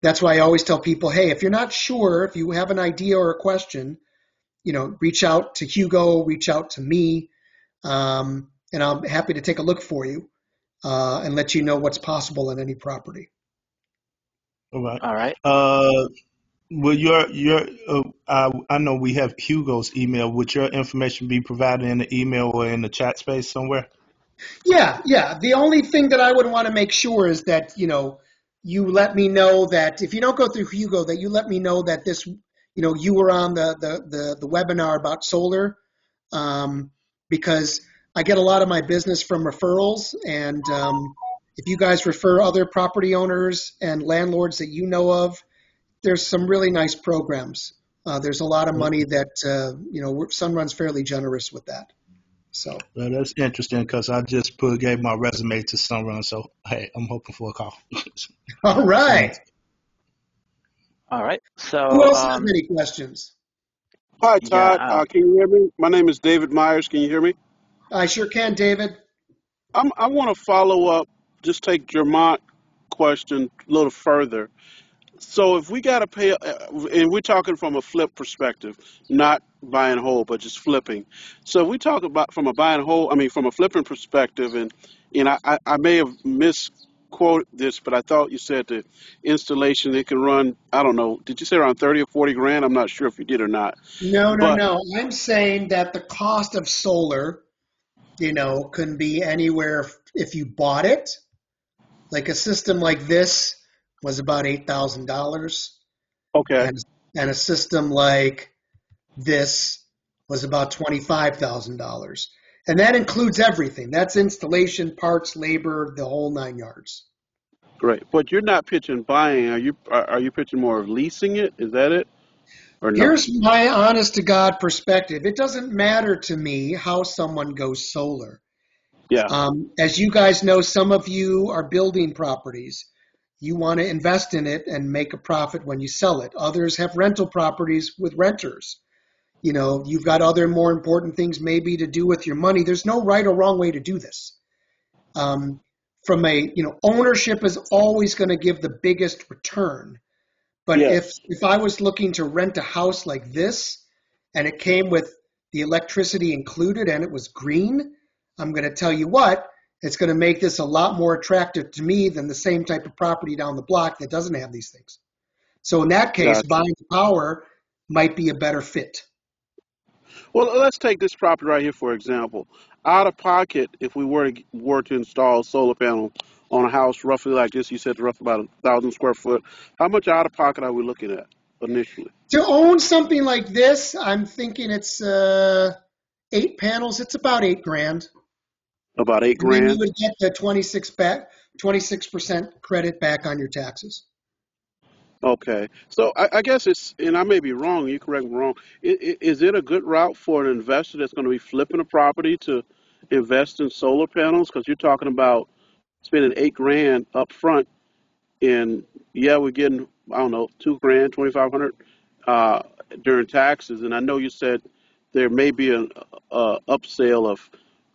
That's why I always tell people, hey, if you're not sure, if you have an idea or a question, reach out to Hugo, reach out to me, and I'm happy to take a look for you and let you know what's possible on any property. All right. All right. Will I know we have Hugo's email. Would your information be provided in the email or in the chat space somewhere? Yeah. The only thing that I would want to make sure is that, you let me know that if you don't go through Hugo, that you let me know that this, you were on the webinar about solar, because I get a lot of my business from referrals. And if you guys refer other property owners and landlords that you know of, there's some really nice programs. There's a lot of money that, Sunrun's fairly generous with that. So Well, that's interesting because I just gave my resume to Sunrun, so hey, I'm hoping for a call. all right. All right. So, Who else has any questions? Hi, yeah, Todd. Can you hear me? My name is David Myers. Can you hear me? I sure can, David. I want to follow up, just take Jermont question a little further. So if we got to pay, and we're talking from a flip perspective, not buy and hold, but just flipping. So we talk about from a buy and hold, from a flipping perspective, and I may have misquoted this, but I thought you said the installation, it can run, I don't know, did you say around 30 or 40 grand? I'm not sure if you did or not. No. But I'm saying that the cost of solar, can be anywhere if you bought it. Like a system like this was about $8,000, okay, and a system like this was about $25,000, and that includes everything. That's installation, parts, labor, the whole 9 yards. great. But you're not pitching buying. Are you pitching more of leasing it? Is that it? Or no? Here's my honest to God perspective. It doesn't matter to me how someone goes solar. Yeah, As you guys know, some of you are building properties. You want to invest in it and make a profit when you sell it. Others have rental properties with renters. You've got other more important things maybe to do with your money. There's no right or wrong way to do this. Ownership is always going to give the biggest return. But yes. if I was looking to rent a house like this and it came with the electricity included and it was green, I'm going to tell you what, it's going to make this a lot more attractive to me than the same type of property down the block that doesn't have these things. So in that case, Gotcha. buying the power might be a better fit. Well, let's take this property right here for example. Out of pocket, if we were to install a solar panel on a house roughly like this, you said roughly about 1,000 square foot. How much out of pocket are we looking at initially? To own something like this, I'm thinking it's 8 panels. It's about $8,000. About eight And then you grand. would get the 26% credit back on your taxes. Okay. So I guess it's, and I may be wrong. You correct me wrong. Is it a good route for an investor that's going to be flipping a property to invest in solar panels? Because you're talking about spending 8 grand up front. And yeah, we're getting, I don't know, 2 grand, 2,500 uh, during taxes. And I know you said there may be an upsale of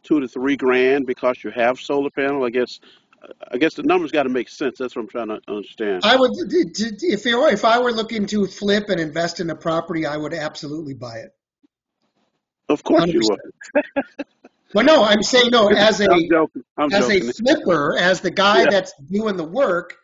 2 to 3 grand because you have solar panel. I guess the numbers got to make sense. That's what I'm trying to understand. I would, if I were looking to flip and invest in a property, I would absolutely buy it, Of course you 100%. would. Well, no, I'm saying no. As I'm joking. I'm a joking. flipper, as the guy Yeah. that's doing the work,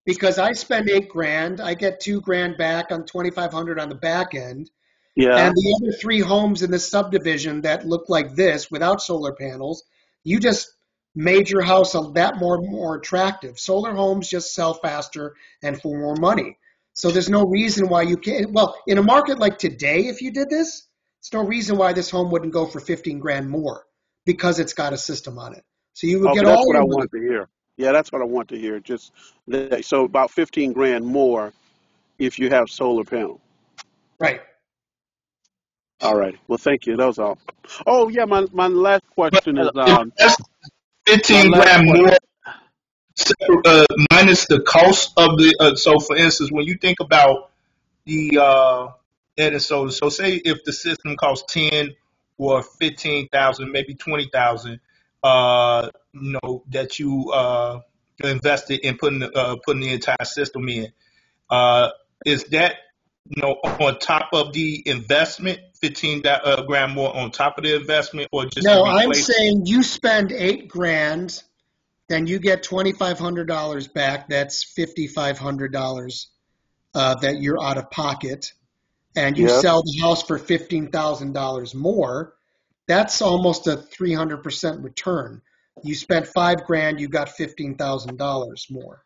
because I spend $8,000, I get $2,000 back on 2,500 on the back end, Yeah. and the other 3 homes in this subdivision that look like this without solar panels, You just made your house that more attractive. Solar homes just sell faster and for more money. So there's no reason why you can't. Well, in a market like today, if you did this, there's no reason why this home wouldn't go for 15 grand more because it's got a system on it. So you would Okay, get that's all what I your money. want to hear. Yeah, that's what I want to hear. Just that, so about 15 grand more if you have solar panel. Right. All right. Well, thank you. That was all. Oh yeah, my last But question is if that's my 15 last grand question. more, minus the cost of the, so for instance, when you think about the added solar, so say if the system costs 10 or 15,000, maybe 20,000, that you invested in putting the entire system in. Is that on top of the investment, 15 grand more on top of the investment, or just to No, I'm replace? saying you spend 8 grand, then you get $2,500 back. That's $5,500 that you're out of pocket, and you Yes. sell the house for $15,000 more. That's almost a 300% return. You spent 5 grand, you got $15,000 more.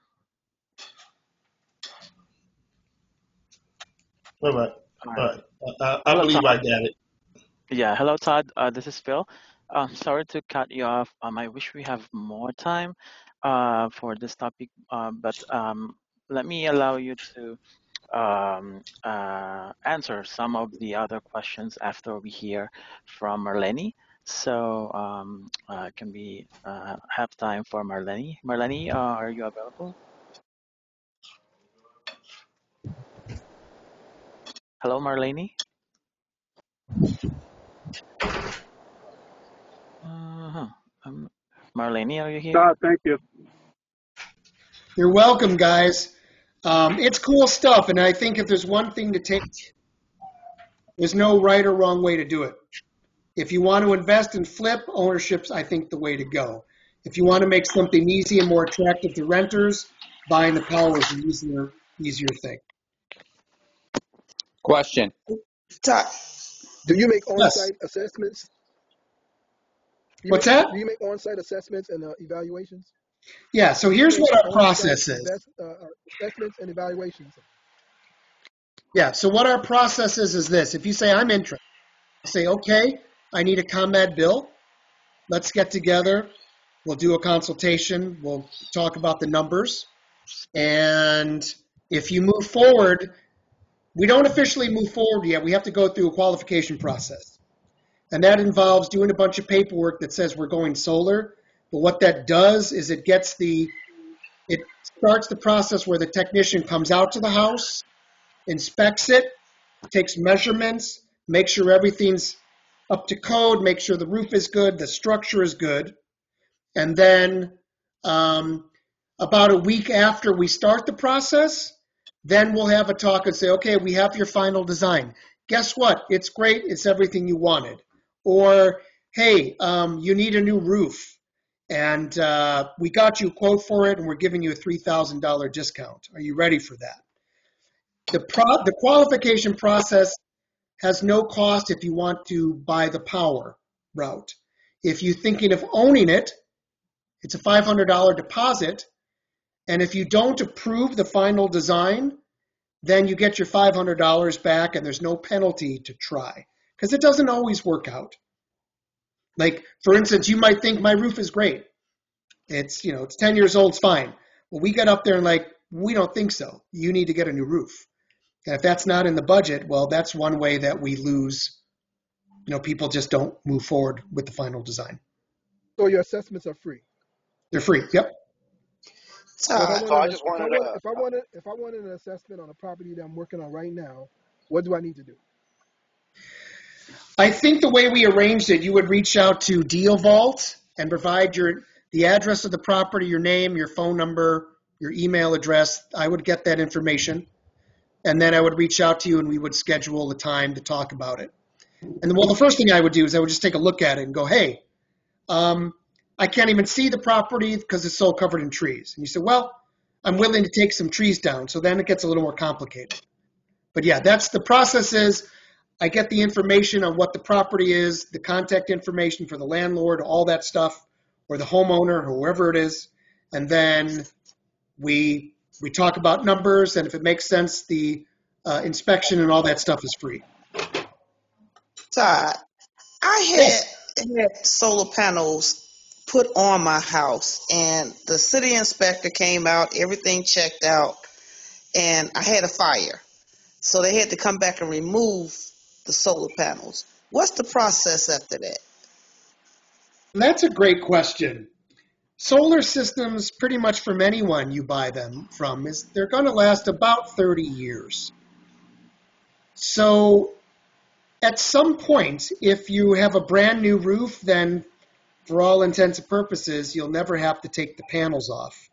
All right, All all right. right. I Hello, believe I Todd. got it. Yeah, hello, Todd. This is Phil. Sorry to cut you off. I wish we have more time for this topic, but let me allow you to answer some of the other questions after we hear from Marlene. So can we have time for Marlene? Marlene, are you available? Hello, Marlene. Uh-huh. Um, Marlene, are you here? God, thank you. You're welcome, guys. It's cool stuff, and I think if there's one thing to take, there's no right or wrong way to do it. If you want to invest and flip, ownership's, I think, the way to go. If you want to make something easy and more attractive to renters, buying the power is an easier thing. Question. Todd, do you make Yes. on-site assessments? What's that? Do you make on-site assessments and evaluations? Yeah, so Do you here's make what our on-site process is. assessments and evaluations? Yeah, so what our process is this. If you say, I'm interested, say, okay, I need a ComEd bill. Let's get together. We'll do a consultation. We'll talk about the numbers. And if you move forward, we don't officially move forward yet. We have to go through a qualification process. And that involves doing a bunch of paperwork that says we're going solar. But what that does is it starts the process where the technician comes out to the house, inspects it, takes measurements, makes sure everything's up to code, make sure the roof is good, the structure is good. And then about a week after we start the process, then we'll have a talk and say, okay, we have your final design. Guess what? It's great. It's everything you wanted. Or, hey, you need a new roof. And we got you a quote for it, and we're giving you a $3,000 discount. Are you ready for that? The qualification process has no cost if you want to buy the power route. If you're thinking of owning it, it's a $500 deposit. And if you don't approve the final design, then you get your $500 back and there's no penalty to try. Because it doesn't always work out. Like, for instance, you might think my roof is great. It's 10 years old, it's fine. Well, we got up there and we don't think so. You need to get a new roof. And if that's not in the budget, well, that's one way that we lose. People just don't move forward with the final design. So your assessments are free. They're free. Yep. So if I So I just wanted to. if I wanted an assessment on a property that I'm working on right now, what do I need to do? I think the way we arranged it, you would reach out to DealVault and provide the address of the property, your name, your phone number, your email address. I would get that information. And then I would reach out to you and we would schedule a time to talk about it. And the first thing I would do is I would just take a look at it and go, hey, I can't even see the property because it's so covered in trees. And you say, well, I'm willing to take some trees down. So then it gets a little more complicated. But yeah, that's the process is I get the information on what the property is, the contact information for the landlord, all that stuff. or the homeowner, whoever it is, and then we talk about numbers, and if it makes sense, the inspection and all that stuff is free. Todd, I Yes. had solar panels put on my house, and the city inspector came out, everything checked out, and I had a fire. So they had to come back and remove the solar panels. What's the process after that? That's a great question. Solar systems, pretty much from anyone you buy them from, is they're going to last about 30 years. So at some point, if you have a brand new roof, then for all intents and purposes, you'll never have to take the panels off.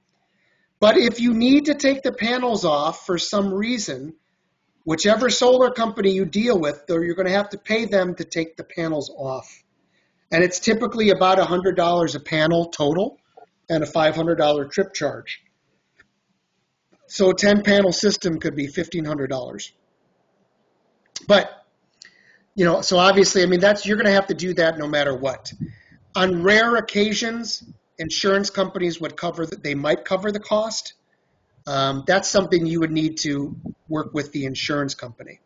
But if you need to take the panels off for some reason, whichever solar company you deal with, you're going to have to pay them to take the panels off. And it's typically about $100 a panel total and a $500 trip charge. So a 10-panel system could be $1,500. But, so obviously, you're going to have to do that no matter what. On rare occasions, insurance companies they might cover the cost. That's something you would need to work with the insurance company.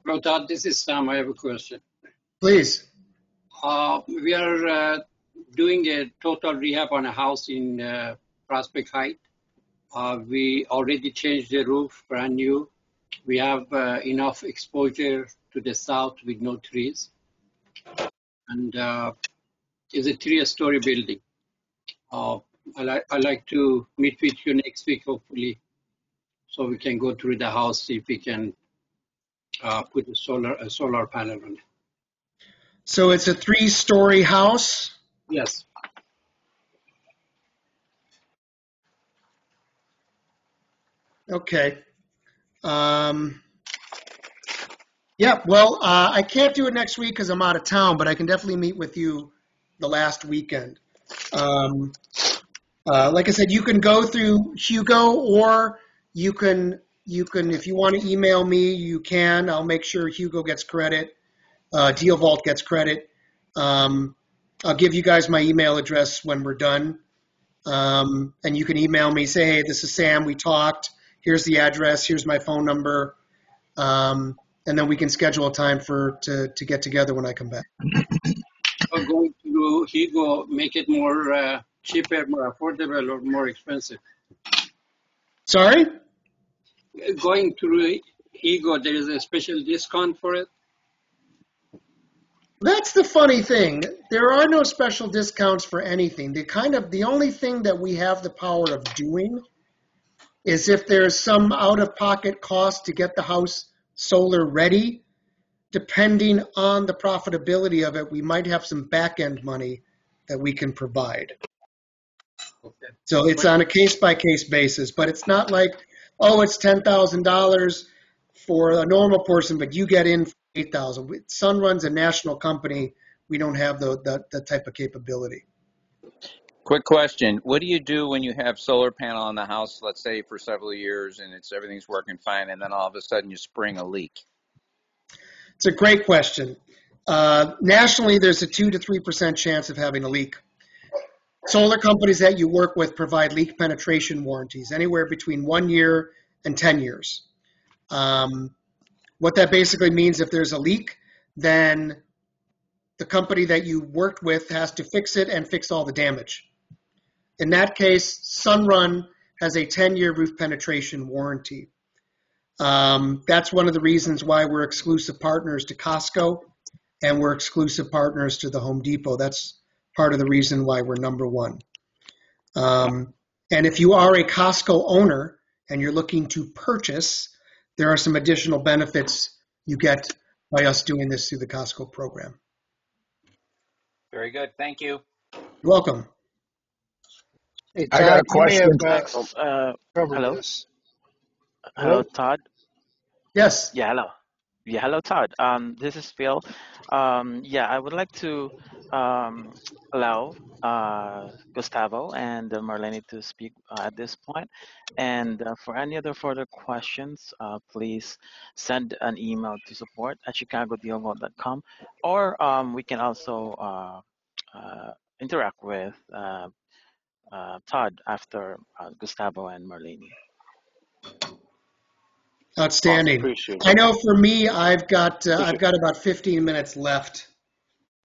Hello, Todd. This is Sam. I have a question. Please. We are doing a total rehab on a house in Prospect Heights. We already changed the roof, brand new. We have enough exposure to the south with no trees. And it's a 3-story building. I like to meet with you next week, hopefully, so we can go through the house, see if we can put a solar panel on it. So it's a 3-story house? Yes. Okay. Yeah, well, I can't do it next week because I'm out of town, but I can definitely meet with you the last weekend. Like I said, you can go through Hugo, or you can, if you want to email me, you can. I'll make sure Hugo gets credit. DealVault gets credit. I'll give you guys my email address when we're done. And you can email me, say, hey, this is Sam, we talked. Here's the address, here's my phone number. And then we can schedule a time to get together when I come back. Going through Hugo, make it more cheaper, more affordable, or more expensive? Sorry? Going through Hugo, there is a special discount for it? That's the funny thing. There are no special discounts for anything. The only thing that we have the power of doing is if there's some out-of-pocket cost to get the house solar ready, depending on the profitability of it, we might have some back-end money that we can provide. Okay. So it's on a case-by-case basis, but it's not like, it's $10,000 for a normal person, but you get in for $8,000. Sunrun's a national company. We don't have that type of capability. Quick question. What do you do when you have solar panel on the house, let's say for several years, and everything's working fine, and then all of a sudden you spring a leak? It's a great question. Nationally, there's a 2 to 3% chance of having a leak. Solar companies that you work with provide leak penetration warranties, anywhere between 1 year and 10 years. What that basically means, if there's a leak, then the company that you worked with has to fix it and fix all the damage. In that case, Sunrun has a 10-year roof penetration warranty. That's one of the reasons why we're exclusive partners to Costco, and we're exclusive partners to the Home Depot. That's part of the reason why we're number one. And if you are a Costco owner and you're looking to purchase, there are some additional benefits you get by us doing this through the Costco program. Very good. Thank you. You're welcome. Hey, I got a Todd, you may question. have covered Hello? this. Hello, Todd? Yes. Yeah, hello. Yeah, hello, Todd. This is Phil. Yeah, I would like to um, allow Gustavo and Marlene to speak at this point. And for any other further questions, please send an email to support@chicagodealvault.com, or we can also interact with Todd after Gustavo and Marlene. Awesome. Outstanding. Appreciate I that. know for me, I've Appreciate got about 15 minutes left,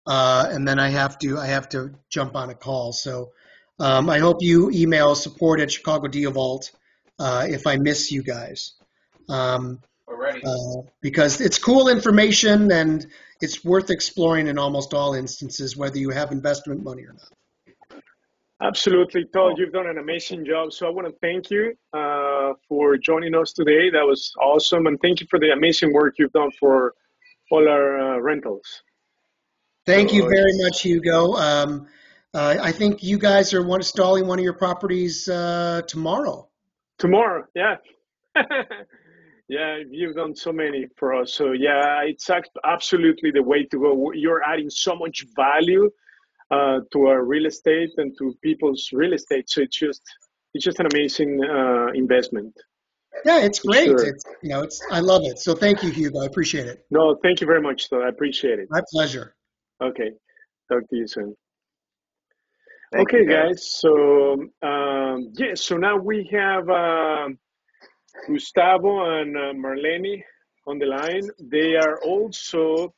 and then I have to jump on a call. So I hope you email support at Chicago Deal Vault if I miss you guys, um, Already. because it's cool information and it's worth exploring in almost all instances, whether you have investment money or not. Absolutely, Todd. Oh, You've done an amazing job. So I want to thank you for joining us today. That was awesome. And thank you for the amazing work you've done for all our rentals. Thank you So very much, Hugo. I think you guys are installing one of your properties tomorrow. tomorrow, yeah. Yeah, you've done so many for us. So yeah, it's absolutely the way to go. You're adding so much value to our real estate and to people's real estate. So it's just an amazing investment Yeah, it's for great. sure. It's it's I love it. So thank you, Hugo. I appreciate it. No, thank you very much, though. I appreciate it. My pleasure. Okay, talk to you soon. Thank you, Okay, guys. guys. So yeah, so now we have Gustavo and Marlene on the line. They are also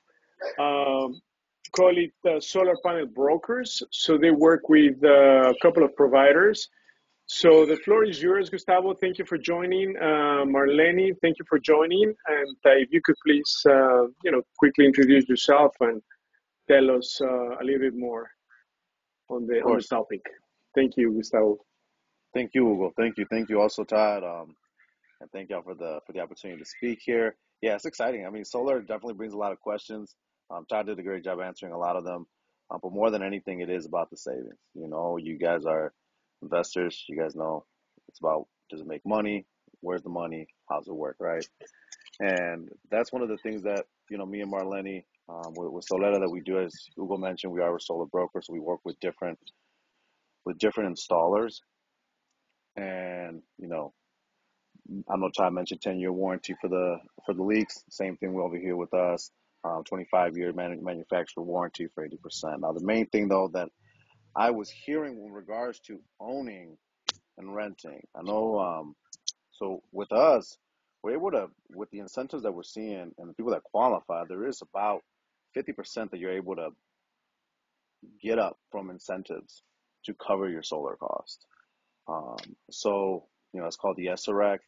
call it solar panel brokers. So they work with a couple of providers. So the floor is yours, Gustavo. Thank you for joining. Marlene, thank you for joining. And if you could please, quickly introduce yourself and tell us a little bit more Of on the course. topic. Thank you, Gustavo. Thank you, Hugo. Thank you also, Todd. And thank y'all for the opportunity to speak here. Yeah, it's exciting. I mean, solar definitely brings a lot of questions. Todd did a great job answering a lot of them. But more than anything, it is about the savings. You know, you guys are investors. You guys know it's about, does it make money? Where's the money? How's it work, right? And that's one of the things that, me and Marlene, with Solera that we do, as Hugo mentioned, we are a solar broker, so we work with different installers. And, I know Todd mentioned 10-year warranty for the leaks. Same thing over here with us. 25-year manufacturer warranty for 80%. Now, the main thing, though, that I was hearing in regards to owning and renting, I know, so with us, we're able to, with the incentives that we're seeing and the people that qualify, there is about 50% that you're able to get up from incentives to cover your solar cost. So, it's called the SREC,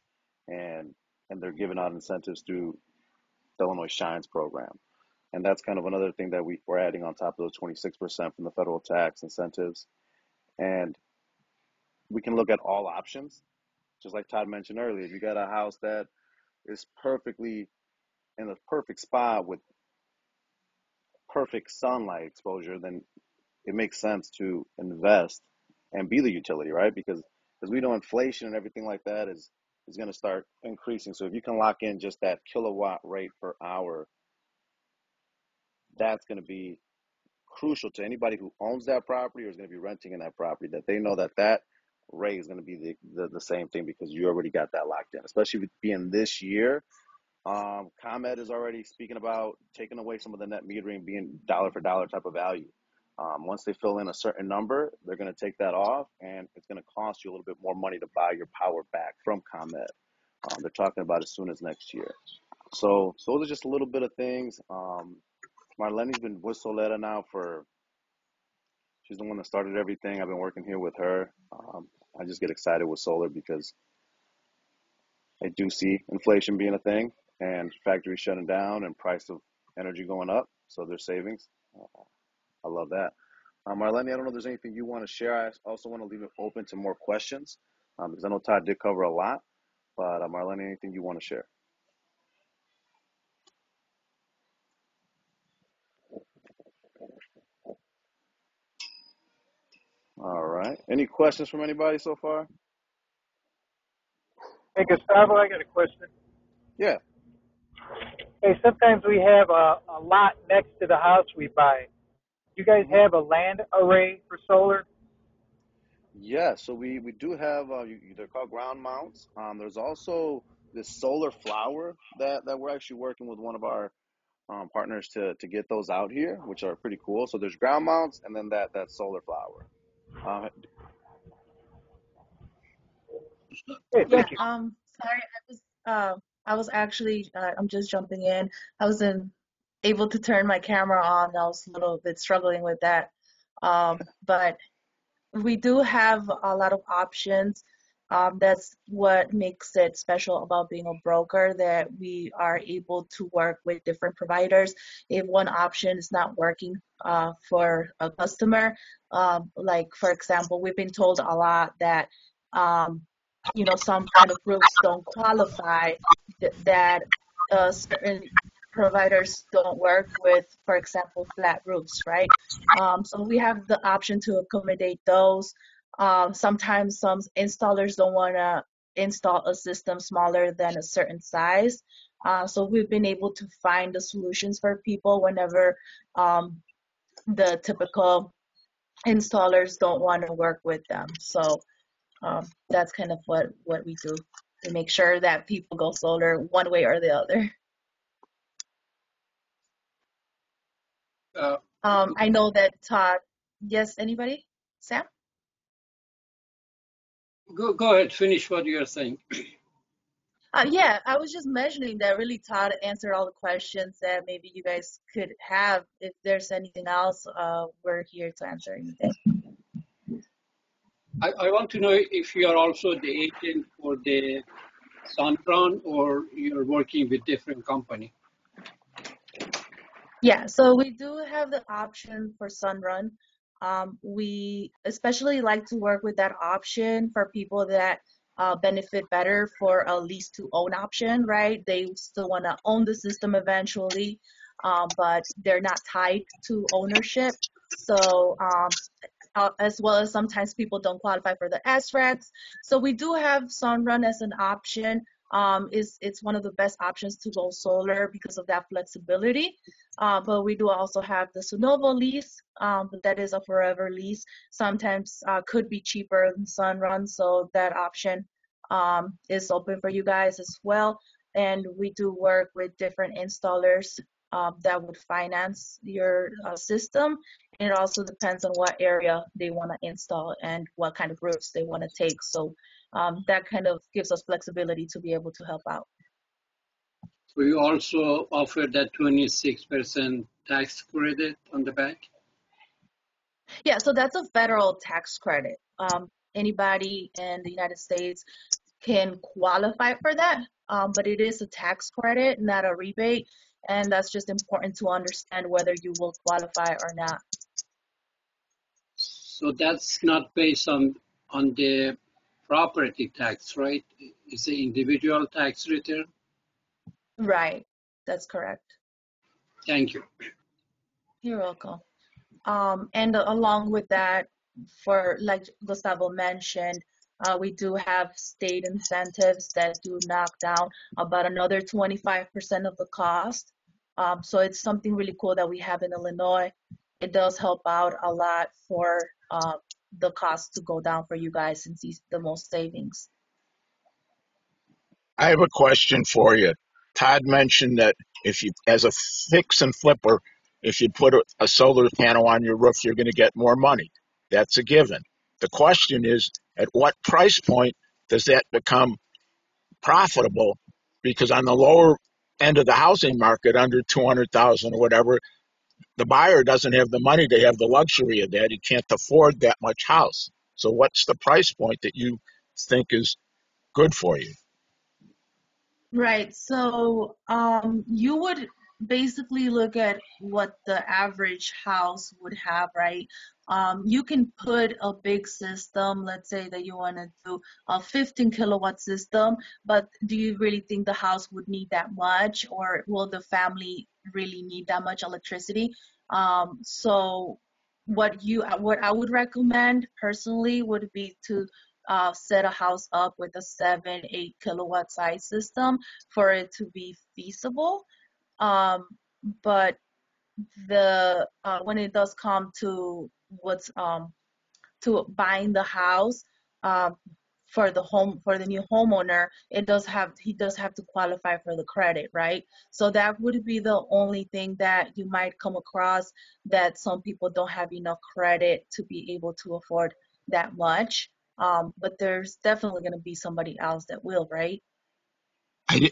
and they're giving out incentives through the Illinois Shines program. And that's kind of another thing that we're adding on top of those 26% from the federal tax incentives. And we can look at all options, just like Todd mentioned earlier. If you got a house that is perfectly in the perfect spot with perfect sunlight exposure, then it makes sense to invest and be the utility, right? Because as we know, inflation and everything like that is going to start increasing. So if you can lock in just that kilowatt rate per hour, that's going to be crucial to anybody who owns that property or is going to be renting in that property, that they know that rate is going to be the same thing, because you already got that locked in, especially with being this year. ComEd is already speaking about taking away some of the net metering, being dollar for dollar type of value. Once they fill in a certain number, they're going to take that off, and it's going to cost you a little bit more money to buy your power back from ComEd. They're talking about as soon as next year. So those are just a little bit of things. Marlene's been with Solera now she's the one that started everything. I've been working here with her. I just get excited with solar because I do see inflation being a thing and factories shutting down and price of energy going up. So there's savings. I love that. Marlene, I don't know if there's anything you want to share. I also want to leave it open to more questions, because I know Todd did cover a lot. But Marlene, anything you want to share? All right. Any questions from anybody so far? Hey, Gustavo, I got a question. Yeah. Hey, sometimes we have a lot next to the house we buy. You guys Hmm. have a land array for solar? Yeah, so we do have they're called ground mounts. There's also this solar flower that we're actually working with one of our partners to get those out here, which are pretty cool. So there's ground mounts and then that solar flower. Um, Hey, Yeah, thank you. sorry, I was actually, I'm just jumping in. I wasn't able to turn my camera on. I was a little bit struggling with that. But we do have a lot of options. That's what makes it special about being a broker, that we are able to work with different providers. If one option is not working for a customer, like for example, we've been told a lot that um, some kind of roofs don't qualify, that certain providers don't work with, for example, flat roofs, right? So we have the option to accommodate those. Sometimes some installers don't want to install a system smaller than a certain size. So we've been able to find the solutions for people whenever the typical installers don't want to work with them. So that's kind of what we do to make sure that people go solar one way or the other. Uh, I know that Todd, yes, anybody? Sam? go ahead, finish what you're saying. Yeah, I was just mentioning that really Todd answered all the questions that maybe you guys could have. If there's anything else, we're here to answer anything. I want to know if you are also the agent for the Sunrun or you're working with different company. Yeah, so we do have the option for Sunrun. We especially like to work with that option for people that benefit better for a lease to own option, right? They still want to own the system eventually, but they're not tied to ownership. So as well as sometimes people don't qualify for the SRECs. So we do have Sunrun as an option. It's one of the best options to go solar because of that flexibility. But we do also have the Sunovo lease, but that is a forever lease. Sometimes could be cheaper than Sunrun, so that option is open for you guys as well. And we do work with different installers that would finance your system. And it also depends on what area they want to install and what kind of routes they want to take. So that kind of gives us flexibility to be able to help out. We also offer that 26% tax credit on the back. Yeah, so that's a federal tax credit. Anybody in the United States can qualify for that, but it is a tax credit, not a rebate. And that's just important to understand whether you will qualify or not. So that's not based on the property tax, right? It's an individual tax return. Right, that's correct. Thank you. You're welcome. And along with that, for like Gustavo mentioned, we do have state incentives that do knock down about another 25% of the cost. So it's something really cool that we have in Illinois. It does help out a lot for the cost to go down for you guys and see the most savings. I have a question for you. Todd mentioned that if you, as a fix and flipper, if you put a solar panel on your roof, you're going to get more money. That's a given. The question is, at what price point does that become profitable? Because on the lower end of the housing market, under 200,000 or whatever, the buyer doesn't have the money to have the luxury of that. He can't afford that much house. So what's the price point that you think is good for you? Right. So you would basically look at what the average house would have, right? You can put a big system, let's say that you want to do a 15 kilowatt system, but do you really think the house would need that much, or will the family really need that much electricity? So what I would recommend personally would be to set a house up with a 7, 8 kilowatt size system for it to be feasible. But the when it does come to what's to buying the house, um, for the new homeowner, he does have to qualify for the credit, right? So that would be the only thing that you might come across, that some people don't have enough credit to be able to afford that much. But there's definitely going to be somebody else that will, right? I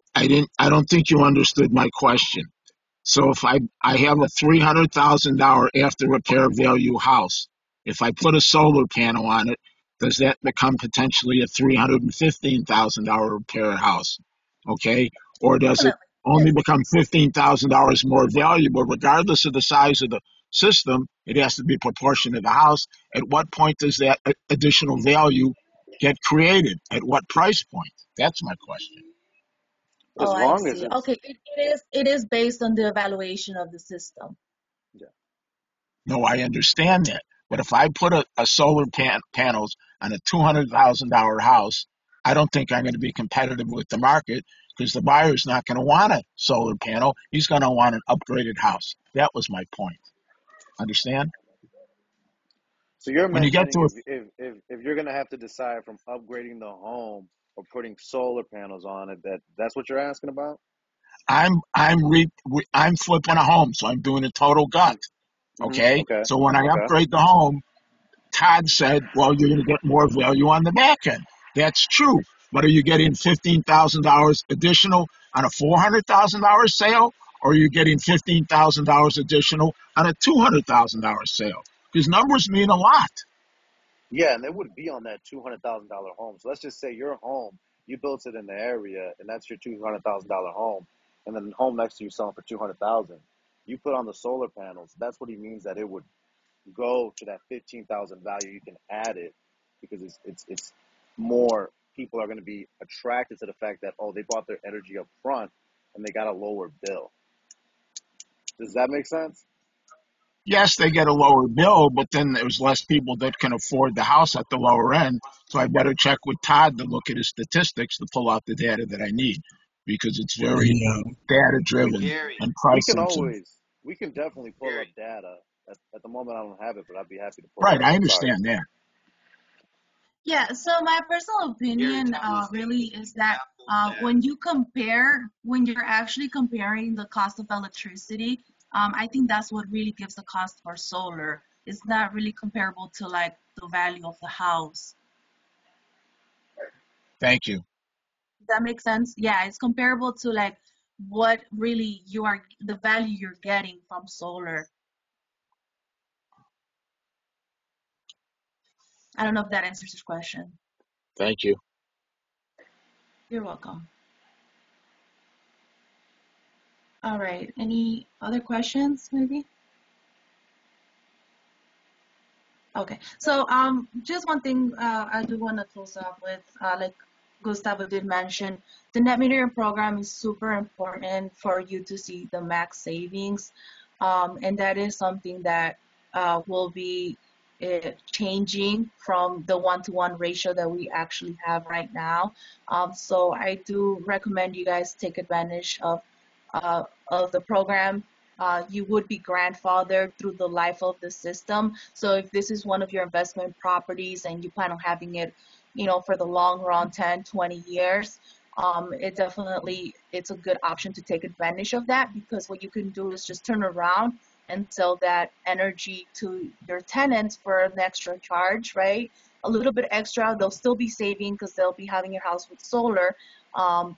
don't think you understood my question. So if I have a $300,000 after repair value house, if I put a solar panel on it, does that become potentially a $315,000 repair house? Okay, or does it Definitely. only become $15,000 more valuable, regardless of the size of the system? It has to be proportionate to the house. At what point does that additional value get created? At what price point? That's my question. Oh, As I long as see. it's Okay, it is based on the evaluation of the system. yeah. No, I understand that. But if I put a solar panels on a $200,000 house, I don't think I'm going to be competitive with the market, because the buyer's not going to want a solar panel. He's going to want an upgraded house. That was my point. Understand? So you're When you get mentioning to a, if you're gonna have to decide from upgrading the home or putting solar panels on it, that's what you're asking about? I'm flipping a home, so I'm doing a total gut. Mm-hmm. Okay, Okay. so when I Okay. upgrade the home, Todd said, well, you're going to get more value on the back end. That's true. But are you getting $15,000 additional on a $400,000 sale, or are you getting $15,000 additional on a $200,000 sale? Because numbers mean a lot. Yeah, and they would be on that $200,000 home. So let's just say your home, you built it in the area, and that's your $200,000 home, and then the home next to you selling for 200,000. You put on the solar panels. That's what he means, that it would go to that 15,000 value. You can add it because it's more people are going to be attracted to the fact that, oh, they bought their energy up front and they got a lower bill. Does that make sense? Yes, they get a lower bill, but then there's less people that can afford the house at the lower end. So I better check with Todd to look at his statistics to pull out the data that I need, because it's very Yeah. data We driven and we price can sensitive. always we can definitely pull up data. At the moment, I don't have it, but I'd be happy to pull it Right, up. I Sorry. understand that. Yeah, so my personal opinion really is that when you're actually comparing the cost of electricity, I think that's what really gives the cost for solar. It's not really comparable to like the value of the house. Thank you. Does that make sense? Yeah, it's comparable to like what really the value you're getting from solar. I don't know if that answers your question. Thank you. You're welcome. All right, any other questions maybe? Okay, so just one thing I do want to close up with, like Gustavo did mention, the net metering program is super important for you to see the max savings, and that is something that will be changing from the one-to-one ratio that we actually have right now. So I do recommend you guys take advantage of the program. You would be grandfathered through the life of the system. So if this is one of your investment properties and you plan on having it, for the long run, 10, 20 years, it's a good option to take advantage of that, because what you can do is just turn around and sell that energy to your tenants for an extra charge, right? A little bit extra, they'll still be saving because they'll be having your house with solar,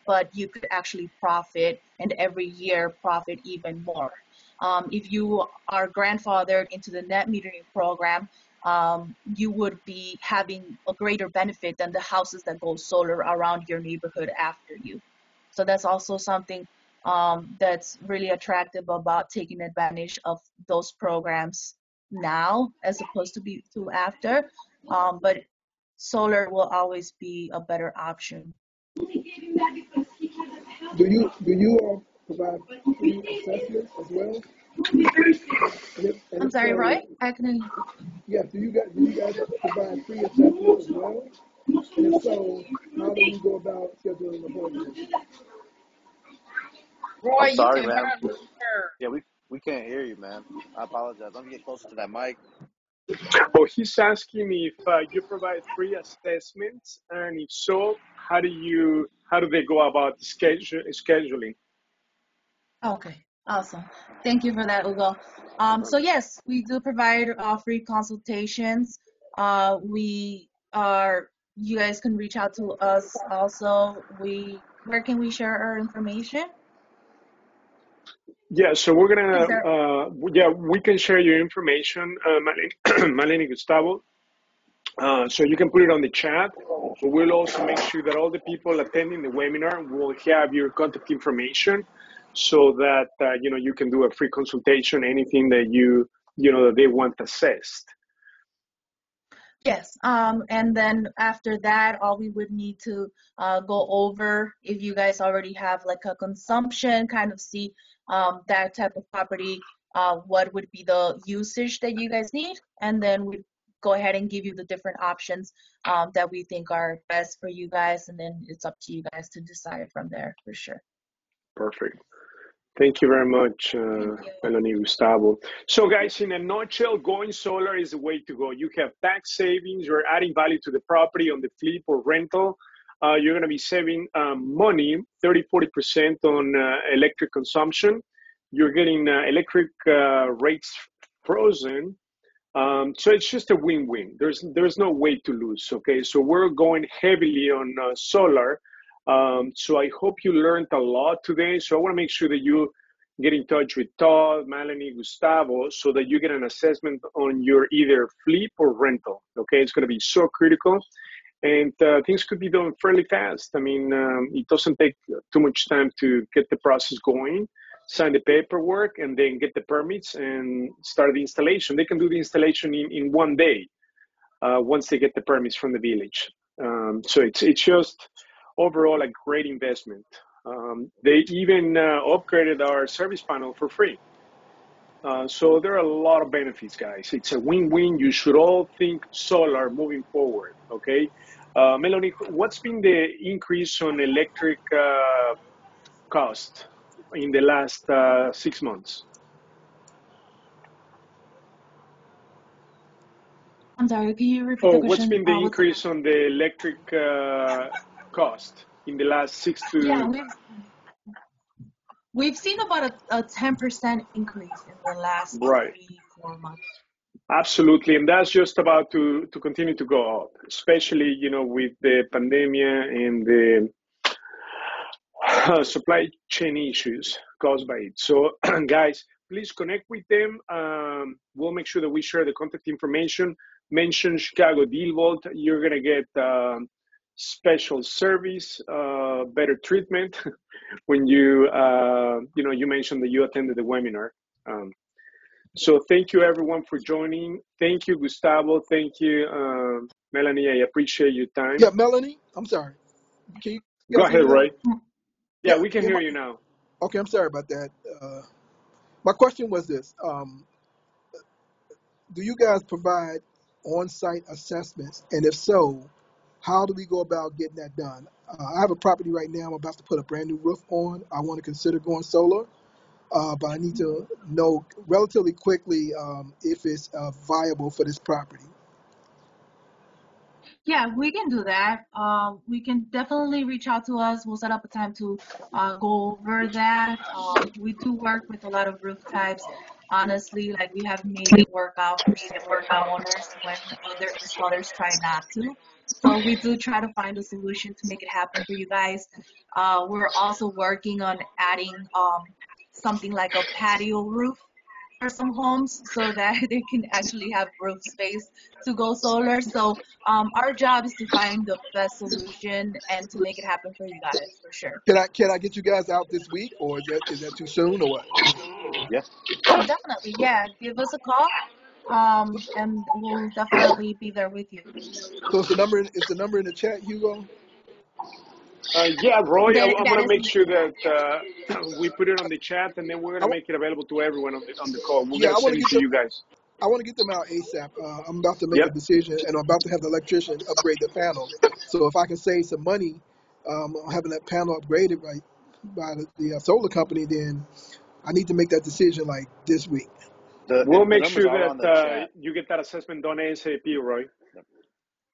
but you could actually profit, and every year profit even more. If you are grandfathered into the net metering program, you would be having a greater benefit than the houses that go solar around your neighborhood after you. So that's also something that's really attractive about taking advantage of those programs now as opposed to after. But solar will always be a better option. Do you provide free assessments as well? And I'm if sorry, Roy? so, I can. yeah, do you guys provide free assessments as well? And if so, how do you go about scheduling appointments? Roy, I'm you sorry, can ma'am. hardly hear. Yeah, we can't hear you, man. I apologize. Let me get closer to that mic. Oh, he's asking me if you provide free assessments, and if so, how do they go about scheduling? Okay, awesome. Thank you for that, Ugo. So yes, we do provide free consultations. We are, you guys can reach out to us also. Where can we share our information? Yeah, so we're Is gonna, there, we can share your information, Malene Gustavo. So you can put it on the chat. We'll also make sure that all the people attending the webinar will have your contact information, so that you can do a free consultation, anything that that they want assessed. yes, and then after that, all we would need to go over, if you guys already have like a consumption, kind of see that type of property, what would be the usage that you guys need, and then we go ahead and give you the different options that we think are best for you guys, and then it's up to you guys to decide from there for sure. Perfect. Thank you very much, Thank you. Melanie Gustavo. So guys, in a nutshell, going solar is the way to go. You have tax savings, you're adding value to the property on the flip or rental. You're going to be saving money, 30-40% on electric consumption. You're getting electric rates frozen. So it's just a win-win. There's no way to lose, okay? So we're going heavily on solar. So I hope you learned a lot today. So I want to make sure that you get in touch with Todd, Melanie, Gustavo, so that you get an assessment on your either flip or rental, okay? It's going to be so critical. And things could be done fairly fast. I mean, it doesn't take too much time to get the process going, sign the paperwork, and then get the permits and start the installation. They can do the installation in one day once they get the permits from the village. So it's just overall a great investment. They even upgraded our service panel for free. So there are a lot of benefits, guys. It's a win-win. You should all think solar moving forward, okay? Melanie, what's been the increase on electric cost in the last 6 months? I'm sorry, can you repeat the Oh, what's question? been the What's the increase on the electric cost in the last Yeah, we've seen about a 10% increase in the last right? 3-4 months. Absolutely, and that's just about to continue to go up, especially with the pandemic and the supply chain issues caused by it. So, guys, please connect with them. We'll make sure that we share the contact information. Mention Chicago Deal Vault. You're gonna get special service, better treatment when you you mentioned that you attended the webinar. So thank you everyone for joining. Thank you, Gustavo. Thank you, Melanie. I appreciate your time. Yeah, Melanie, I'm sorry. Can you Go guys hear ahead, me now? Roy. Yeah, we can Yeah, hear you now. okay, I'm sorry about that. My question was this. Do you guys provide on-site assessments? And if so, how do we go about getting that done? I have a property right now I'm about to put a brand new roof on. I want to consider going solar, but I need to know relatively quickly if it's viable for this property. Yeah, we can do that. We can definitely reach out to us. We'll set up a time to go over that. We do work with a lot of roof types. Honestly, like we have made it work out for some homeowners when other installers try not to. So we do try to find a solution to make it happen for you guys. We're also working on adding something like a patio roof for some homes so that they can actually have roof space to go solar. So our job is to find the best solution and to make it happen for you guys for sure. Can I get you guys out this week, or is that too soon, or what? Yeah. Oh, definitely. Yeah, give us a call, and we'll definitely be there with you. So it's the number in the chat, Hugo? Yeah, Roy, I'm That gonna is, make sure that we put it on the chat, and then we're I, gonna wa- make it available to everyone on the call. We're yeah, gonna send it to you guys. I want to get them out ASAP. I'm about to make a Yep. decision, and I'm about to have the electrician upgrade the panel. So if I can save some money on having that panel upgraded, right? by the solar company, then I need to make that decision like this week. We'll The make numbers sure are on the that chat. you get that assessment done ASAP, Roy.